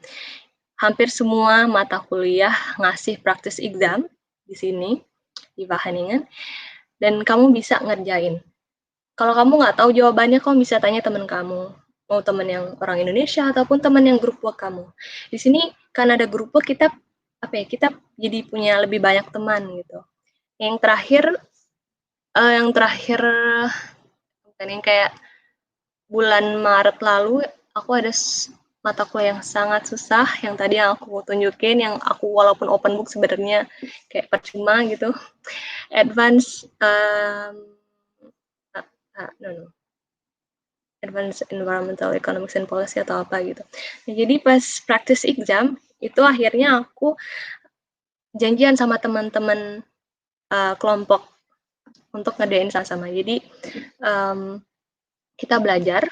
B: Hampir semua mata kuliah ngasih practice exam di sini di Wageningen, dan kamu bisa ngerjain. Kalau kamu nggak tahu jawabannya, kamu bisa tanya teman kamu, mau teman yang orang Indonesia ataupun teman yang grup work kamu. Di sini karena ada grup work, kita jadi punya lebih banyak teman gitu. Yang terakhir yang kayak bulan Maret lalu, aku ada mata kuliah yang sangat susah, yang tadi yang aku tunjukin, yang aku walaupun open book sebenarnya kayak percuma gitu. Advanced Advanced Environmental Economics and Policy atau apa gitu. Nah, jadi pas practice exam itu akhirnya aku janjian sama teman-teman kelompok untuk ngerjain sama-sama. Jadi kita belajar,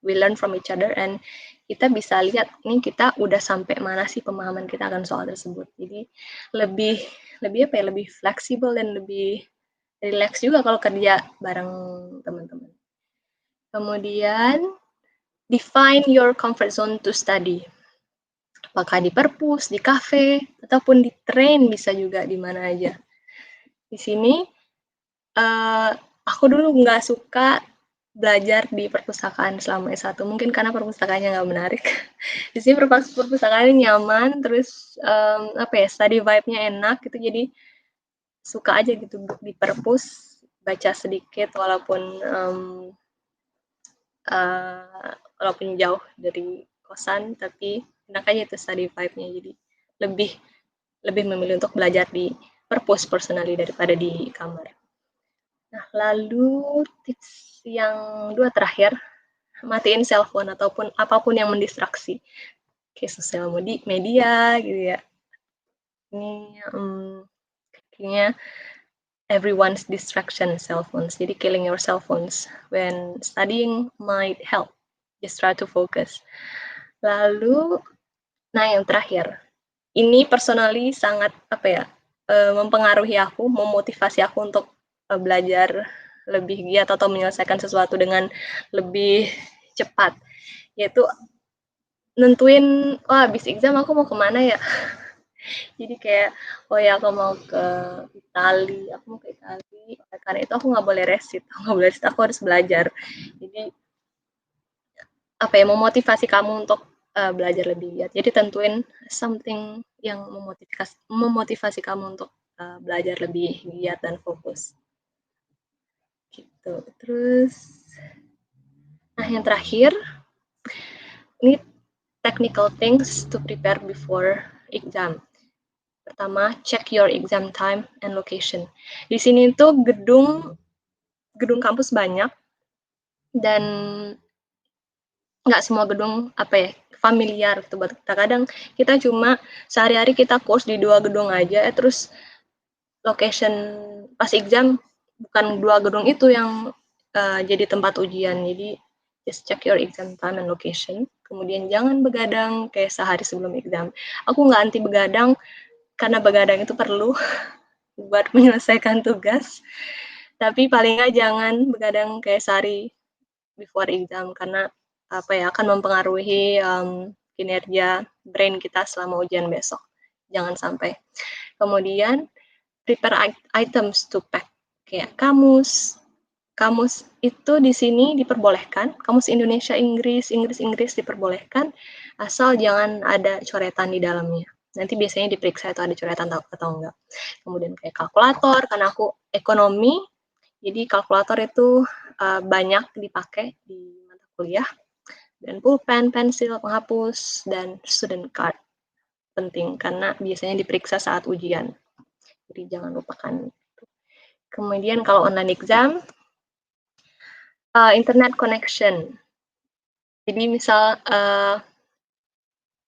B: we learn from each other, and kita bisa lihat ini kita udah sampai mana sih pemahaman kita akan soal tersebut. Jadi lebih fleksibel dan lebih relax juga kalau kerja bareng teman-teman. Kemudian define your comfort zone to study. Apakah di perpus, di kafe, ataupun di train, bisa juga di mana aja. Di sini aku dulu nggak suka belajar di perpustakaan selama S1, mungkin karena perpustakaannya nggak menarik. Di sini perpustakaannya nyaman, terus study vibe-nya enak gitu, jadi suka aja gitu di perpus, baca sedikit walaupun jauh dari kosan, tapi enak aja itu study vibe-nya, jadi lebih memilih untuk belajar di perpus personally daripada di kamar. Nah, lalu tips yang 2 terakhir, matiin cellphone ataupun apapun yang mendistraksi, kayak sosial media gitu ya. Ini kayaknya everyone's distraction cell phones. Jadi killing your cell phones when studying might help. Just try to focus. Lalu, nah yang terakhir, ini personally sangat mempengaruhi aku, memotivasi aku untuk belajar lebih giat atau menyelesaikan sesuatu dengan lebih cepat, yaitu nentuin habis exam aku mau kemana ya. Jadi kayak, oh ya aku mau ke Itali, karena itu aku nggak boleh resit, aku harus belajar. Jadi apa ya, memotivasi kamu untuk belajar lebih giat. Jadi tentuin something yang memotivasi kamu untuk belajar lebih giat dan fokus. Gitu. Terus, nah yang terakhir, ini technical things to prepare before exam. Pertama, check your exam time and location. Di sini tuh gedung kampus banyak dan nggak semua gedung apa ya familiar gitu buat kita. Kadang kita cuma sehari-hari kita course di 2 gedung aja, terus location pas exam bukan 2 gedung itu yang jadi tempat ujian. Jadi just check your exam time and location. Kemudian jangan begadang kayak sehari sebelum exam. Aku nggak anti begadang karena begadang itu perlu buat menyelesaikan tugas. Tapi paling nggak jangan begadang kayak sehari before exam karena apa ya akan mempengaruhi kinerja brain kita selama ujian besok. Jangan sampai. Kemudian prepare items to pack kayak kamus. Kamus itu di sini diperbolehkan, kamus Indonesia Inggris diperbolehkan asal jangan ada coretan di dalamnya. Nanti biasanya diperiksa itu ada coretan atau enggak. Kemudian kayak kalkulator, karena aku ekonomi, jadi kalkulator itu banyak dipakai di mata kuliah. Dan pulpen, pensil, penghapus, dan student card. Penting, karena biasanya diperiksa saat ujian. Jadi jangan lupakan. Kemudian kalau online exam, internet connection. Jadi misal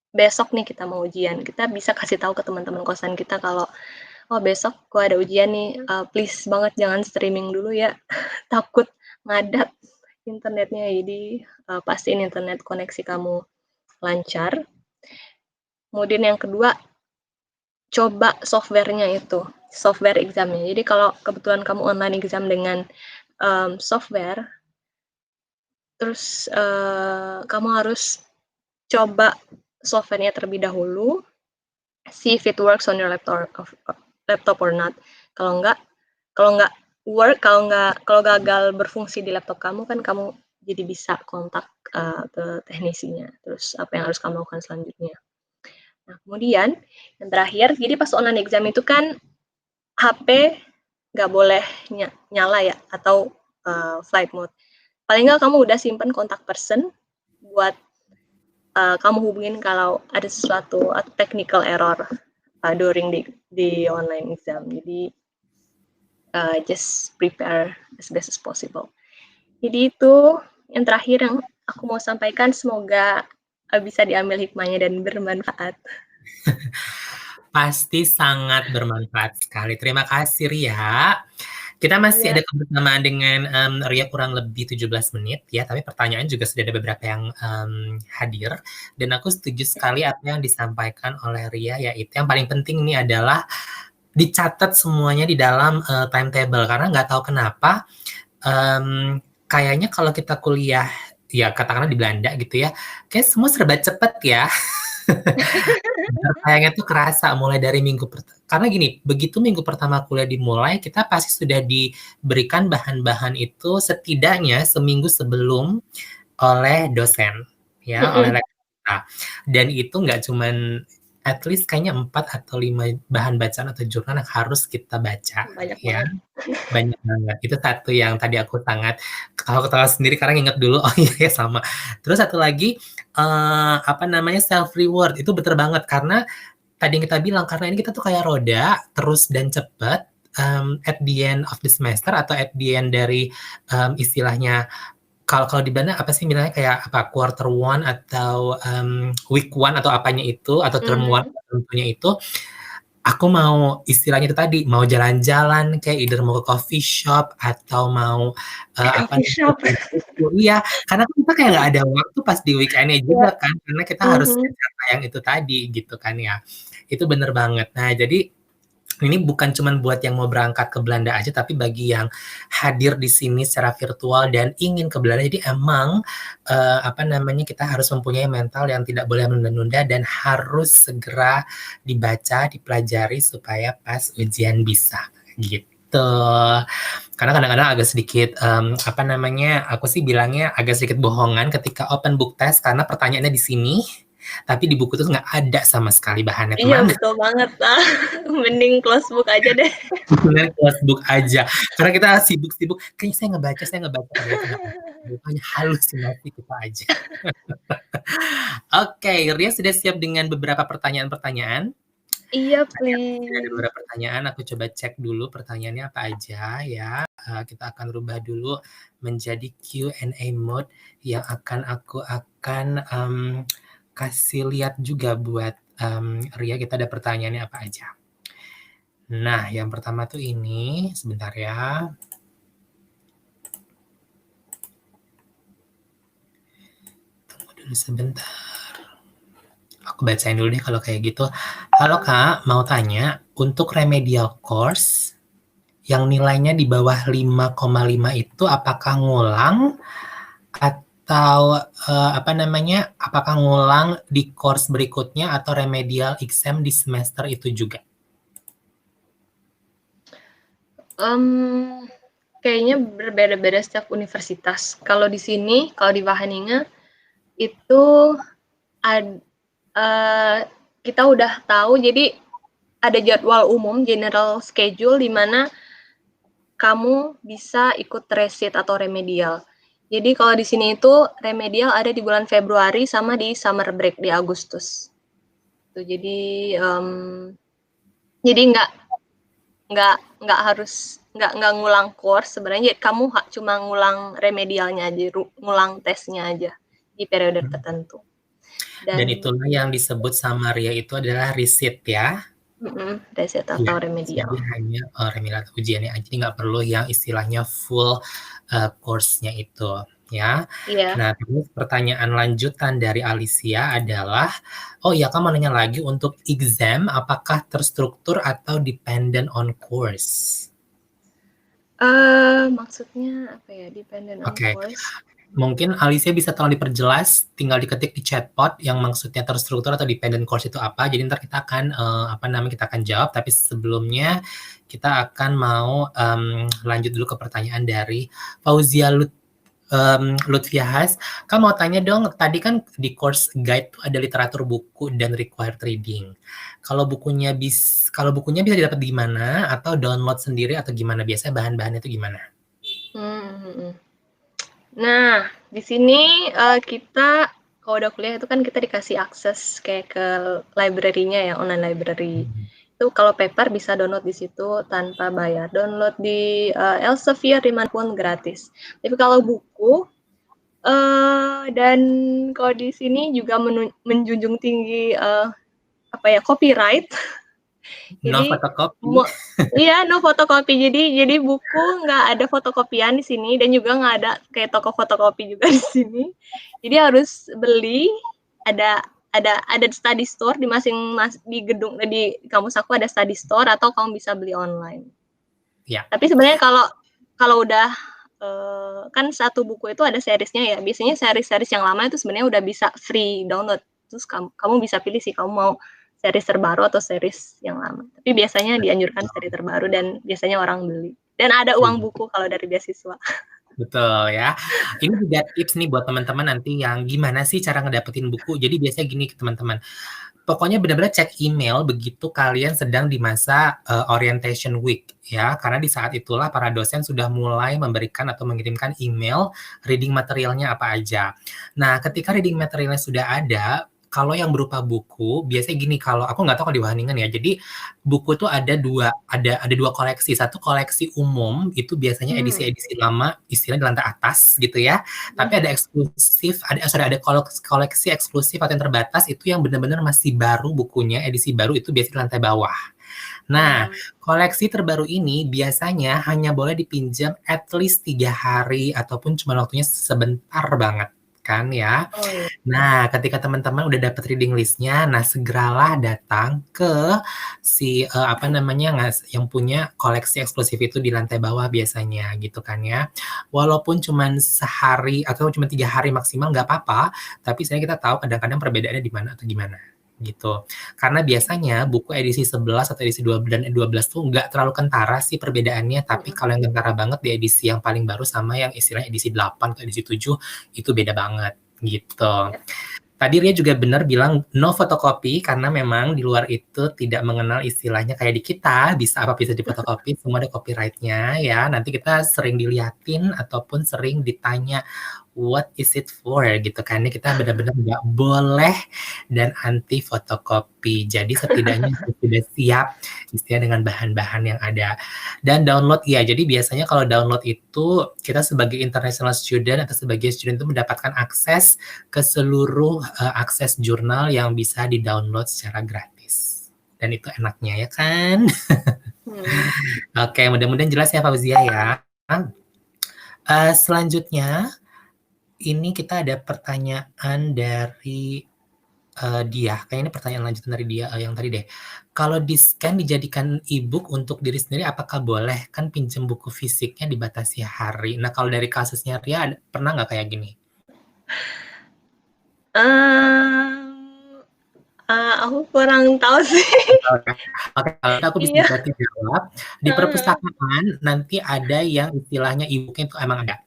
B: besok nih kita mau ujian, kita bisa kasih tahu ke teman-teman kosan kita kalau oh besok gue ada ujian nih, please banget jangan streaming dulu ya, takut ngadat internetnya. Jadi pastiin internet koneksi kamu lancar. Kemudian yang kedua, coba softwarenya itu, software examnya. Jadi kalau kebetulan kamu online exam dengan software, terus kamu harus coba softwarenya terlebih dahulu, see if it works on your laptop or not. Kalau nggak work, kalau gagal berfungsi di laptop kamu kan kamu jadi bisa kontak ke teknisinya. Terus apa yang harus kamu lakukan selanjutnya? Nah, kemudian yang terakhir, jadi pas online exam itu kan HP nggak boleh nyala ya, atau flight mode. Paling nggak kamu udah simpen kontak person buat kamu hubungin kalau ada sesuatu technical error during the online exam. Jadi just prepare as best as possible. Jadi itu yang terakhir yang aku mau sampaikan, semoga bisa diambil hikmahnya dan bermanfaat.
A: Pasti sangat bermanfaat sekali. Terima kasih Ria. Kita masih ada kebersamaan dengan Ria kurang lebih 17 menit ya, tapi pertanyaan juga sudah ada beberapa yang hadir. Dan aku setuju sekali apa yang disampaikan oleh Ria, yaitu yang paling penting ini adalah dicatat semuanya di dalam timetable. Karena nggak tahu kenapa, kayaknya kalau kita kuliah, ya katakanlah di Belanda gitu ya, kayak semua serba cepet ya. Sayangnya tuh kerasa mulai dari karena gini, begitu minggu pertama kuliah dimulai, kita pasti sudah diberikan bahan-bahan itu setidaknya seminggu sebelum oleh dosen, ya, oleh lektor kita. Dan itu nggak cuman, at least kayaknya 4 atau 5 bahan bacaan atau jurnal yang harus kita baca,
B: Banyak
A: ya.
B: banget.
A: Banyak banget. Itu satu yang tadi aku sangat ketawa sendiri karena nginget dulu, oh iya ya sama. Terus satu lagi, apa namanya, self reward. Itu bener banget karena tadi yang kita bilang, karena ini kita tuh kayak roda terus dan cepet, at the end of the semester atau at the end dari istilahnya, kalau di Belanda apa sih bilangnya, kayak apa, quarter one atau week one atau apanya itu, atau term one tentunya itu, aku mau istilahnya itu tadi, mau jalan-jalan kayak either mau ke coffee shop atau mau apa iya, karena kita kayak nggak ada waktu pas di weekend-nya juga kan, karena kita harus kejar tayang itu tadi gitu kan ya. Itu bener banget. Nah, jadi Ini bukan cuman buat yang mau berangkat ke Belanda aja, tapi bagi yang hadir di sini secara virtual dan ingin ke Belanda. Jadi emang kita harus mempunyai mental yang tidak boleh menunda-nunda dan harus segera dibaca, dipelajari supaya pas ujian bisa gitu. Karena kadang-kadang agak sedikit aku sih bilangnya agak sedikit bohongan ketika open book test karena pertanyaannya di sini tapi di buku itu nggak ada sama sekali bahannya
B: Iya,
A: teman.
B: betul banget. Mending close book aja deh.
A: Bener close book aja. Karena kita sibuk-sibuk, kayaknya saya ngebaca. Padahal itu nggak hanya halusinasi kita aja. Oke, Ria sudah siap dengan beberapa pertanyaan-pertanyaan?
B: Iya,
A: Ada
B: please.
A: beberapa pertanyaan, aku coba cek dulu pertanyaannya apa aja ya. Kita akan rubah dulu menjadi Q&A mode yang aku akan kasih lihat juga buat Ria, kita ada pertanyaannya apa aja. Nah, yang pertama tuh ini, sebentar ya. Tunggu dulu sebentar. Aku bacain dulu deh kalau kayak gitu. Halo Kak, mau tanya, untuk remedial course yang nilainya di bawah 5,5 itu apakah ngulang atau apakah ngulang di course berikutnya atau remedial exam di semester itu juga?
B: Kayaknya berbeda-beda setiap universitas. Kalau di sini, kalau di Wageningen itu kita udah tahu, jadi ada jadwal umum, general schedule, di mana kamu bisa ikut resit atau remedial. Jadi kalau di sini itu remedial ada di bulan Februari sama di summer break di Agustus. Jadi nggak harus nggak ngulang course sebenarnya. Kamu cuma ngulang remedialnya aja, ngulang tesnya aja di periode tertentu.
A: Dan itulah yang disebut sama Ria itu adalah resit ya.
B: Resit atau remedial.
A: Jadi hanya remedial atau ujiannya aja, nggak perlu yang istilahnya full course-nya itu ya.
B: Iya.
A: Nah, terus pertanyaan lanjutan dari Alicia adalah, oh ya, kamu nanya lagi untuk exam, apakah terstruktur atau dependent on course?
B: Maksudnya apa ya, dependent on course?
A: Mungkin Alicia bisa tolong diperjelas, tinggal diketik di chatbot yang maksudnya terstruktur atau dependent course itu apa. Jadi ntar kita akan kita akan jawab, tapi sebelumnya kita akan mau lanjut dulu ke pertanyaan dari Fauzia Lutfiahas. Kamu mau tanya dong, tadi kan di course guide tuh ada literatur buku dan required reading. Kalau bukunya bisa didapat di mana atau download sendiri atau gimana? Biasanya bahan-bahannya itu gimana?
B: Nah, di sini kita kalau udah kuliah itu kan kita dikasih akses kayak ke library-nya ya, online library. Itu kalau paper bisa download di situ tanpa bayar. Download di Elsevier dimanapun gratis. Tapi kalau buku dan kalau di sini juga menjunjung tinggi copyright.
A: No
B: Jadi
A: fotokopi.
B: iya, no fotokopi. Jadi buku nggak ada fotokopian di sini dan juga nggak ada kayak toko fotokopi juga di sini. Jadi harus beli. Ada study store di di gedung di kampus aku, ada study store atau kamu bisa beli online.
A: Ya.
B: Tapi sebenarnya kalau udah kan satu buku itu ada seriesnya ya. Biasanya series yang lama itu sebenarnya udah bisa free download. Terus kamu bisa pilih sih kamu mau series terbaru atau series yang lama. Tapi biasanya dianjurkan seri terbaru dan biasanya orang beli. Dan ada uang buku kalau dari beasiswa.
A: Betul ya. Ini juga tips nih buat teman-teman nanti yang gimana sih cara ngedapetin buku. Jadi biasanya gini teman-teman. Pokoknya benar-benar cek email begitu kalian sedang di masa orientation week ya. Karena di saat itulah para dosen sudah mulai memberikan atau mengirimkan email reading materialnya apa aja. Nah, ketika reading materialnya sudah ada, kalau yang berupa buku, biasanya gini, kalau aku nggak tahu kalau di Wageningen ya, jadi buku itu ada dua koleksi. Satu koleksi umum, itu biasanya edisi-edisi lama, istilahnya di lantai atas gitu ya. Tapi ada eksklusif, ada koleksi eksklusif atau yang terbatas, itu yang benar-benar masih baru bukunya, edisi baru itu biasanya di lantai bawah. Nah, koleksi terbaru ini biasanya hanya boleh dipinjam at least 3 hari, ataupun cuma waktunya sebentar banget. kan ya.
B: Oh iya.
A: Nah, ketika teman-teman udah dapat reading list-nya, nah segeralah datang ke si apa namanya yang punya koleksi eksklusif itu di lantai bawah biasanya gitu kan ya. Walaupun cuman sehari atau cuma 3 hari maksimal nggak apa-apa, tapi sebenarnya kita tahu kadang-kadang perbedaannya di mana atau gimana gitu. Karena biasanya buku edisi 11 atau edisi 12 dan 12 tuh nggak terlalu kentara sih perbedaannya, tapi kalau yang kentara banget di edisi yang paling baru sama yang istilahnya edisi 8 atau edisi 7 itu beda banget gitu.
B: Ya.
A: Tadi Ria juga benar bilang no fotokopi karena memang di luar itu tidak mengenal istilahnya kayak di kita bisa apa bisa difotokopi semua ada copyright-nya ya. Nanti kita sering diliatin ataupun sering ditanya what is it for gitu kan. Ini kita benar-benar nggak boleh dan anti fotokopi. Jadi setidaknya sudah siap istilah dengan bahan-bahan yang ada. Dan download ya, jadi biasanya kalau download itu kita sebagai international student atau sebagai student itu mendapatkan akses ke seluruh akses jurnal yang bisa di-download secara gratis. Dan itu enaknya ya kan? Oke, mudah-mudahan jelas ya Fauzia ya. Selanjutnya, ini kita ada pertanyaan dari dia. Kayaknya ini pertanyaan lanjutan dari dia yang tadi deh. Kalau di-scan dijadikan e-book untuk diri sendiri, apakah boleh? Kan pinjam buku fisiknya dibatasi hari. Nah, kalau dari kasusnya Ria, pernah nggak kayak gini?
B: Aku kurang tahu sih.
A: Oke, kalau aku bisa berarti jawab. Di perpustakaan nanti ada yang istilahnya e-booknya itu emang ada.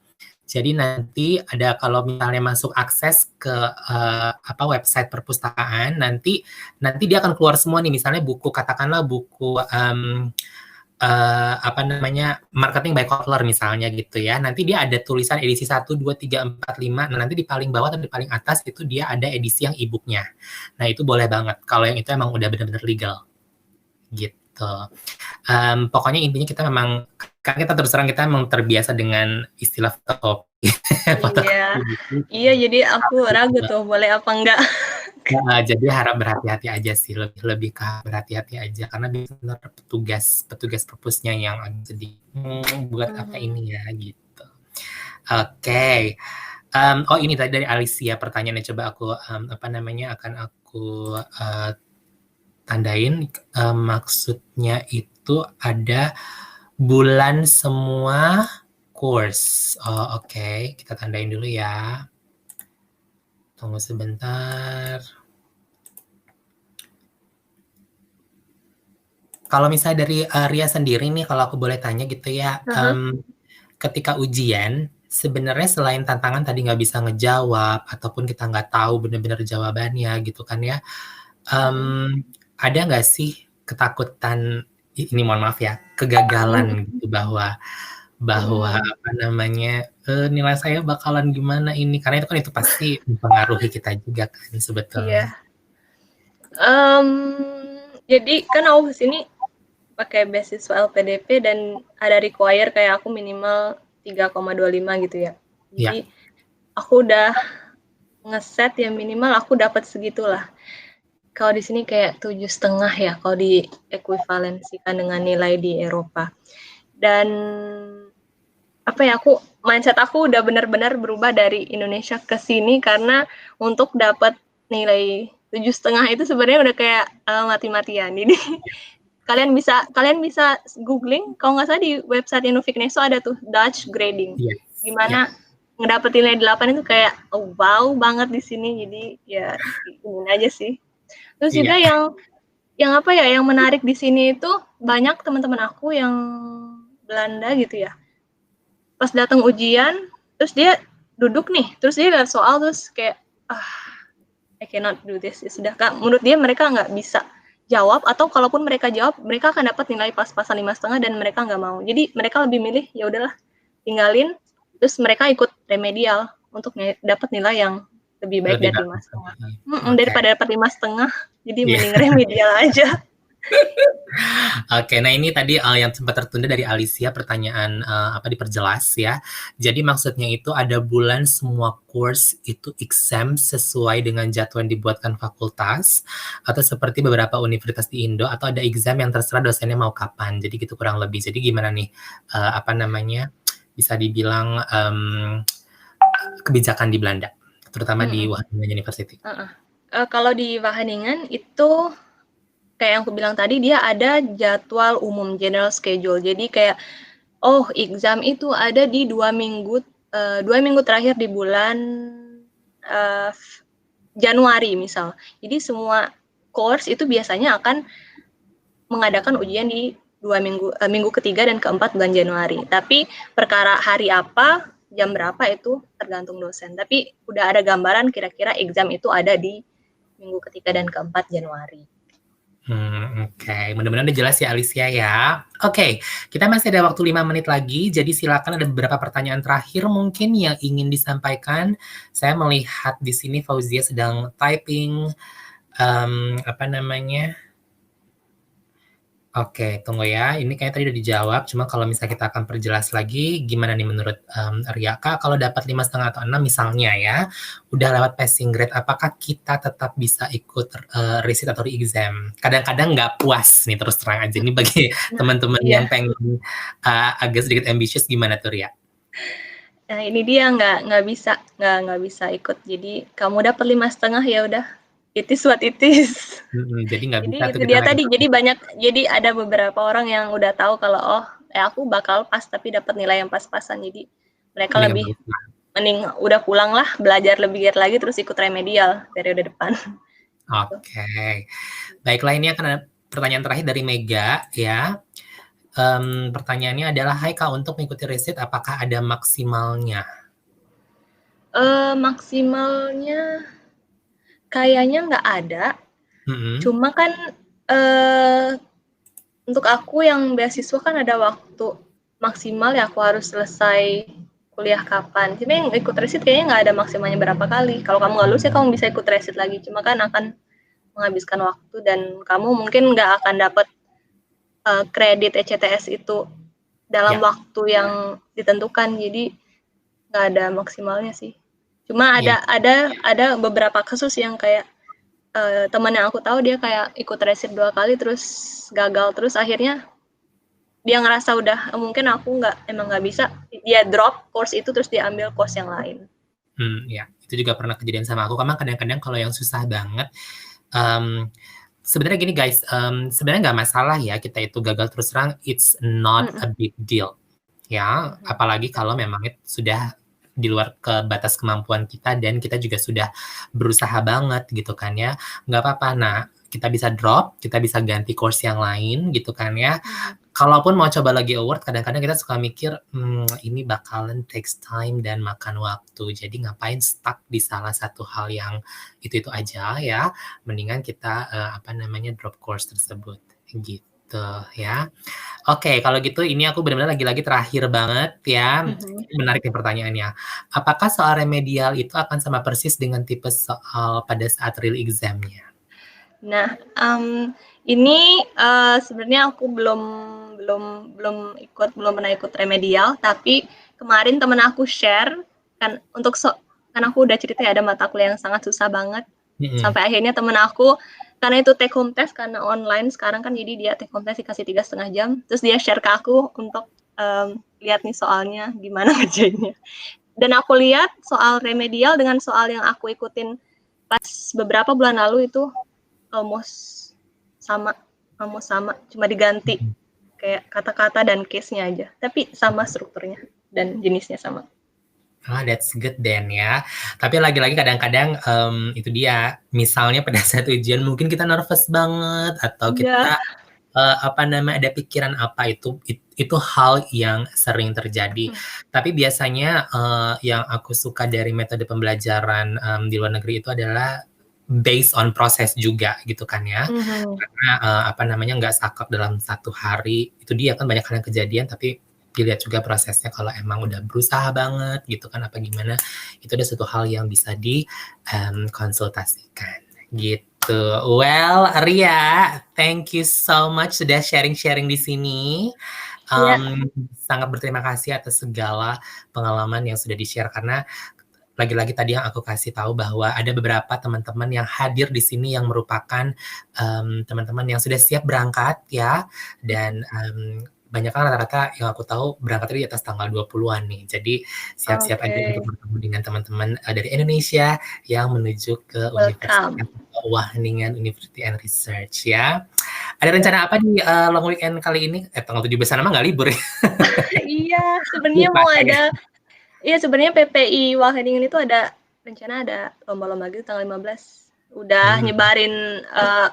A: Jadi nanti ada kalau misalnya masuk akses ke website perpustakaan, nanti dia akan keluar semua nih, misalnya buku katakanlah buku marketing by Kotler misalnya gitu ya. Nanti dia ada tulisan edisi 1, 2, 3, 4, 5. Nah, nanti di paling bawah atau di paling atas itu dia ada edisi yang e-booknya. Nah, itu boleh banget kalau yang itu emang udah benar-benar legal. Gitu. Pokoknya intinya kita memang kan kita terus terang kita memang terbiasa dengan istilah fotokopi.
B: Iya, jadi aku ragu tuh boleh apa enggak.
A: Jadi harap berhati-hati aja sih, lebih ke berhati-hati aja karena benar petugas perpusnya yang sedih buat apa ini ya gitu. Oke. Oh ini tadi dari Alicia pertanyaannya, coba aku akan aku tandain. Maksudnya itu ada bulan semua course. Oh, oke. Kita tandain dulu ya. Tunggu sebentar. Kalau misalnya dari Ria sendiri nih, kalau aku boleh tanya gitu ya, ketika ujian, sebenarnya selain tantangan tadi nggak bisa ngejawab, ataupun kita nggak tahu benar-benar jawabannya gitu kan ya, ada nggak sih ketakutan, ini mohon maaf ya, kegagalan gitu bahwa nilai saya bakalan gimana ini, karena itu pasti mempengaruhi kita juga kan sebetulnya.
B: Jadi kan aku kesini pakai beasiswa LPDP dan ada require kayak aku minimal 3,25 gitu ya. Jadi aku udah ngeset ya minimal aku dapat segitulah. Kalau di sini kayak 7,5 ya kalau diekuivalensikan dengan nilai di Eropa. Dan mindset aku udah benar-benar berubah dari Indonesia ke sini karena untuk dapat nilai 7,5 itu sebenarnya udah kayak mati-matian. Jadi kalian bisa googling, kalau nggak salah di website Innovikneso ada tuh Dutch grading. Gimana ngedapetin nilai 8 itu kayak wow banget di sini. Jadi ya ingin aja sih. Terus juga yang menarik di sini itu banyak teman-teman aku yang Belanda gitu ya. Pas datang ujian, terus dia duduk nih, terus dia lihat soal terus kayak I cannot do this. Sudah Kak, menurut dia mereka nggak bisa jawab, atau kalaupun mereka jawab, mereka akan dapat nilai pas-pasan 5,5 dan mereka nggak mau. Jadi mereka lebih milih ya udahlah tinggalin, terus mereka ikut remedial untuk dapat nilai yang lebih baik dari 5,5. Daripada dapat 5,5, jadi mending remedial aja.
A: Oke, nah ini tadi yang sempat tertunda dari Alicia pertanyaan diperjelas ya. Jadi maksudnya itu ada bulan semua course itu exam sesuai dengan jadwal yang dibuatkan fakultas, atau seperti beberapa universitas di Indo, atau ada exam yang terserah dosennya mau kapan. Jadi gitu kurang lebih. Jadi gimana nih bisa dibilang kebijakan di Belanda terutama di
B: Mhm.
A: Wageningen University?
B: Heeh. Kalau di Wageningen itu kayak yang aku bilang tadi, dia ada jadwal umum, general schedule. Jadi kayak, oh exam itu ada di 2 minggu terakhir di bulan Januari misal. Jadi semua course itu biasanya akan mengadakan ujian di minggu ketiga dan keempat bulan Januari. Tapi perkara hari apa, jam berapa itu tergantung dosen. Tapi udah ada gambaran kira-kira exam itu ada di minggu ketiga dan keempat Januari.
A: Oke. Mudah-mudahan udah jelas ya Alicia ya. Oke, kita masih ada waktu 5 menit lagi, jadi silakan ada beberapa pertanyaan terakhir mungkin yang ingin disampaikan. Saya melihat di sini Fauzia sedang typing, apa namanya? Oke, tunggu ya. Ini kayaknya tadi udah dijawab. Cuma kalau misalnya kita akan perjelas lagi, gimana nih menurut Ria? Kak, kalau dapat 5,5 atau 6 misalnya ya, udah lewat passing grade, apakah kita tetap bisa ikut resit atau re-exam? Kadang-kadang nggak puas nih, terus terang aja. Ini bagi
B: Nah,
A: teman-teman
B: iya.
A: yang pengen agak sedikit ambitious, gimana tuh Ria?
B: Nah, ini dia nggak bisa ikut. Jadi kamu dapat 5,5 ya udah. It is what it is.
A: Jadi nggak bisa
B: Jadi
A: tuh
B: itu
A: kita
B: dia
A: lagi.
B: tadi. Jadi ada beberapa orang yang udah tahu kalau aku bakal pas tapi dapat nilai yang pas-pasan. Jadi mereka
A: Mending
B: lebih
A: nggak bisa.
B: mending udah pulang lah, belajar lebih giat lagi terus ikut remedial periode depan.
A: Oke. Baiklah, ini akan ada pertanyaan terakhir dari Mega ya. Pertanyaannya adalah, hai Kak, untuk mengikuti resit apakah ada maksimalnya?
B: Maksimalnya kayaknya nggak ada. Cuma kan untuk aku yang beasiswa kan ada waktu maksimal ya, aku harus selesai kuliah kapan. Cuma yang ikut resit kayaknya nggak ada maksimalnya berapa kali. Kalau kamu nggak lulus ya kamu bisa ikut resit lagi. Cuma kan akan menghabiskan waktu dan kamu mungkin nggak akan dapat kredit ECTS itu dalam waktu yang ditentukan. Jadi nggak ada maksimalnya sih. Cuma ada beberapa kasus yang kayak teman yang aku tahu dia kayak ikut resit 2 kali terus gagal, terus akhirnya dia ngerasa udah mungkin aku emang nggak bisa, dia drop course itu terus dia ambil course yang lain.
A: Ya, itu juga pernah kejadian sama aku. Karena kadang-kadang kalau yang susah banget, sebenarnya gini guys, sebenarnya nggak masalah ya kita itu gagal terus terang, it's not a big deal. Ya, apalagi kalau memang itu sudah di luar ke batas kemampuan kita dan kita juga sudah berusaha banget gitu kan ya, nggak apa-apa. Nah, kita bisa drop, kita bisa ganti course yang lain gitu kan ya. Kalaupun mau coba lagi award, kadang-kadang kita suka mikir, ini bakalan takes time dan makan waktu. Jadi ngapain stuck di salah satu hal yang itu-itu aja ya. Mendingan kita drop course tersebut gitu ya. Oke, kalau gitu ini aku benar-benar lagi-lagi terakhir banget ya. Menarik nih pertanyaannya. Apakah soal remedial itu akan sama persis dengan tipe soal pada saat real exam-nya?
B: Nah, ini sebenarnya aku belum pernah ikut remedial, tapi kemarin temen aku share kan kan aku udah cerita ya ada mata kuliah yang sangat susah banget. Sampai akhirnya temen aku karena itu take home test karena online sekarang kan, jadi dia take home test dikasih 3,5 jam, terus dia share ke aku untuk lihat nih soalnya gimana ngerjainnya. Dan aku lihat soal remedial dengan soal yang aku ikutin pas beberapa bulan lalu itu almost sama, cuma diganti kayak kata-kata dan case-nya aja, tapi sama strukturnya dan jenisnya sama.
A: That's good then ya. Tapi lagi-lagi kadang-kadang itu dia, misalnya pada saat ujian mungkin kita nervous banget atau kita ada pikiran apa, itu hal yang sering terjadi. Tapi biasanya yang aku suka dari metode pembelajaran di luar negeri itu adalah based on proses juga gitu kan ya. Karena nggak saklek dalam satu hari. Itu dia kan banyak hal yang kejadian, tapi dilihat juga prosesnya. Kalau emang udah berusaha banget gitu kan apa gimana, itu ada satu hal yang bisa dikonsultasikan gitu. Well, Ria, thank you so much sudah sharing-sharing di sini. Sangat berterima kasih atas segala pengalaman yang sudah di-share, karena lagi-lagi tadi yang aku kasih tahu bahwa ada beberapa teman-teman yang hadir di sini yang merupakan teman-teman yang sudah siap berangkat ya, dan banyak kan rata-rata yang aku tahu berangkatnya di atas tanggal 20-an nih. Jadi siap-siap aja untuk
B: Oke,
A: bertemu dengan teman-teman dari Indonesia yang menuju ke Universitas
B: welcome.
A: Wageningen University and Research ya. Ada rencana apa di long weekend kali ini? Tanggal 17 mah nggak libur ya?
B: Iya, sebenarnya
A: Lupa
B: mau
A: saya.
B: ada iya sebenarnya PPI Wageningen itu ada rencana ada lomba-lomba gitu tanggal 15. Udah
A: Hmm,
B: nyebarin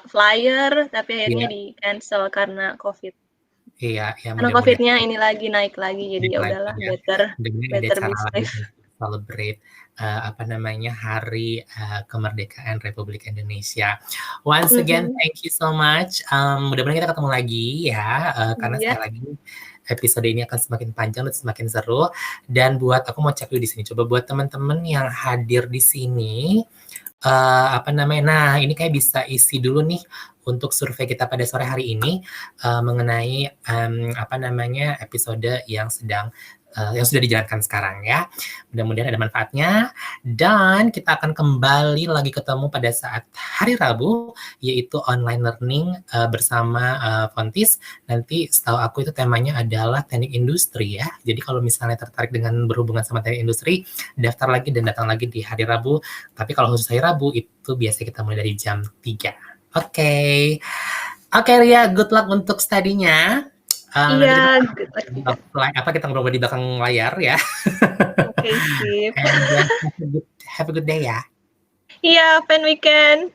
B: flyer tapi akhirnya
A: iya,
B: di cancel karena COVID.
A: iya, ya
B: Karena
A: mudah-mudahan
B: COVID-nya ini lagi naik lagi jadi
A: naik
B: ya
A: lagi
B: udahlah
A: ya.
B: better
A: Mudah-mudahan ada
B: better be
A: cara lagi
B: safe.
A: untuk celebrate apa namanya Hari Kemerdekaan Republik Indonesia. Once again,
B: Mhm.
A: thank you so much. Mudah-mudahan kita ketemu lagi ya, karena
B: Iya.
A: sekali lagi episode ini akan semakin panjang dan semakin seru. Dan buat aku mau cek dulu di sini. Coba buat teman-teman yang hadir di sini, apa namanya? Nah, ini kayak bisa isi dulu nih untuk survei kita pada sore hari ini mengenai apa namanya episode yang yang sudah dijalankan sekarang ya. Mudah-mudahan ada manfaatnya dan kita akan kembali lagi ketemu pada saat hari Rabu yaitu online learning bersama Fontis. Nanti setahu aku itu temanya adalah teknik industri ya. Jadi kalau misalnya tertarik dengan berhubungan sama teknik industri, daftar lagi dan datang lagi di hari Rabu. Tapi kalau khusus hari Rabu itu biasanya kita mulai dari jam 3. Oke. Oke Ria, good luck untuk studinya.
B: Iya,
A: Nanti kita
B: good luck juga.
A: kita ngobrol di belakang layar ya.
B: Oke, sip.
A: And have a good day ya.
B: Iya, fun weekend.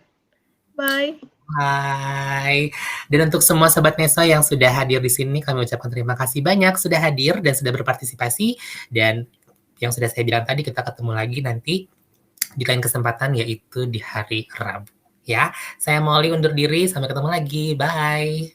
B: Bye.
A: Hai. Dan untuk semua sobat Neso yang sudah hadir di sini, kami ucapkan terima kasih banyak sudah hadir dan sudah berpartisipasi. Dan yang sudah saya bilang tadi, kita ketemu lagi nanti di lain kesempatan, yaitu di hari Rabu. Ya, saya Molly undur diri. Sampai ketemu lagi. Bye.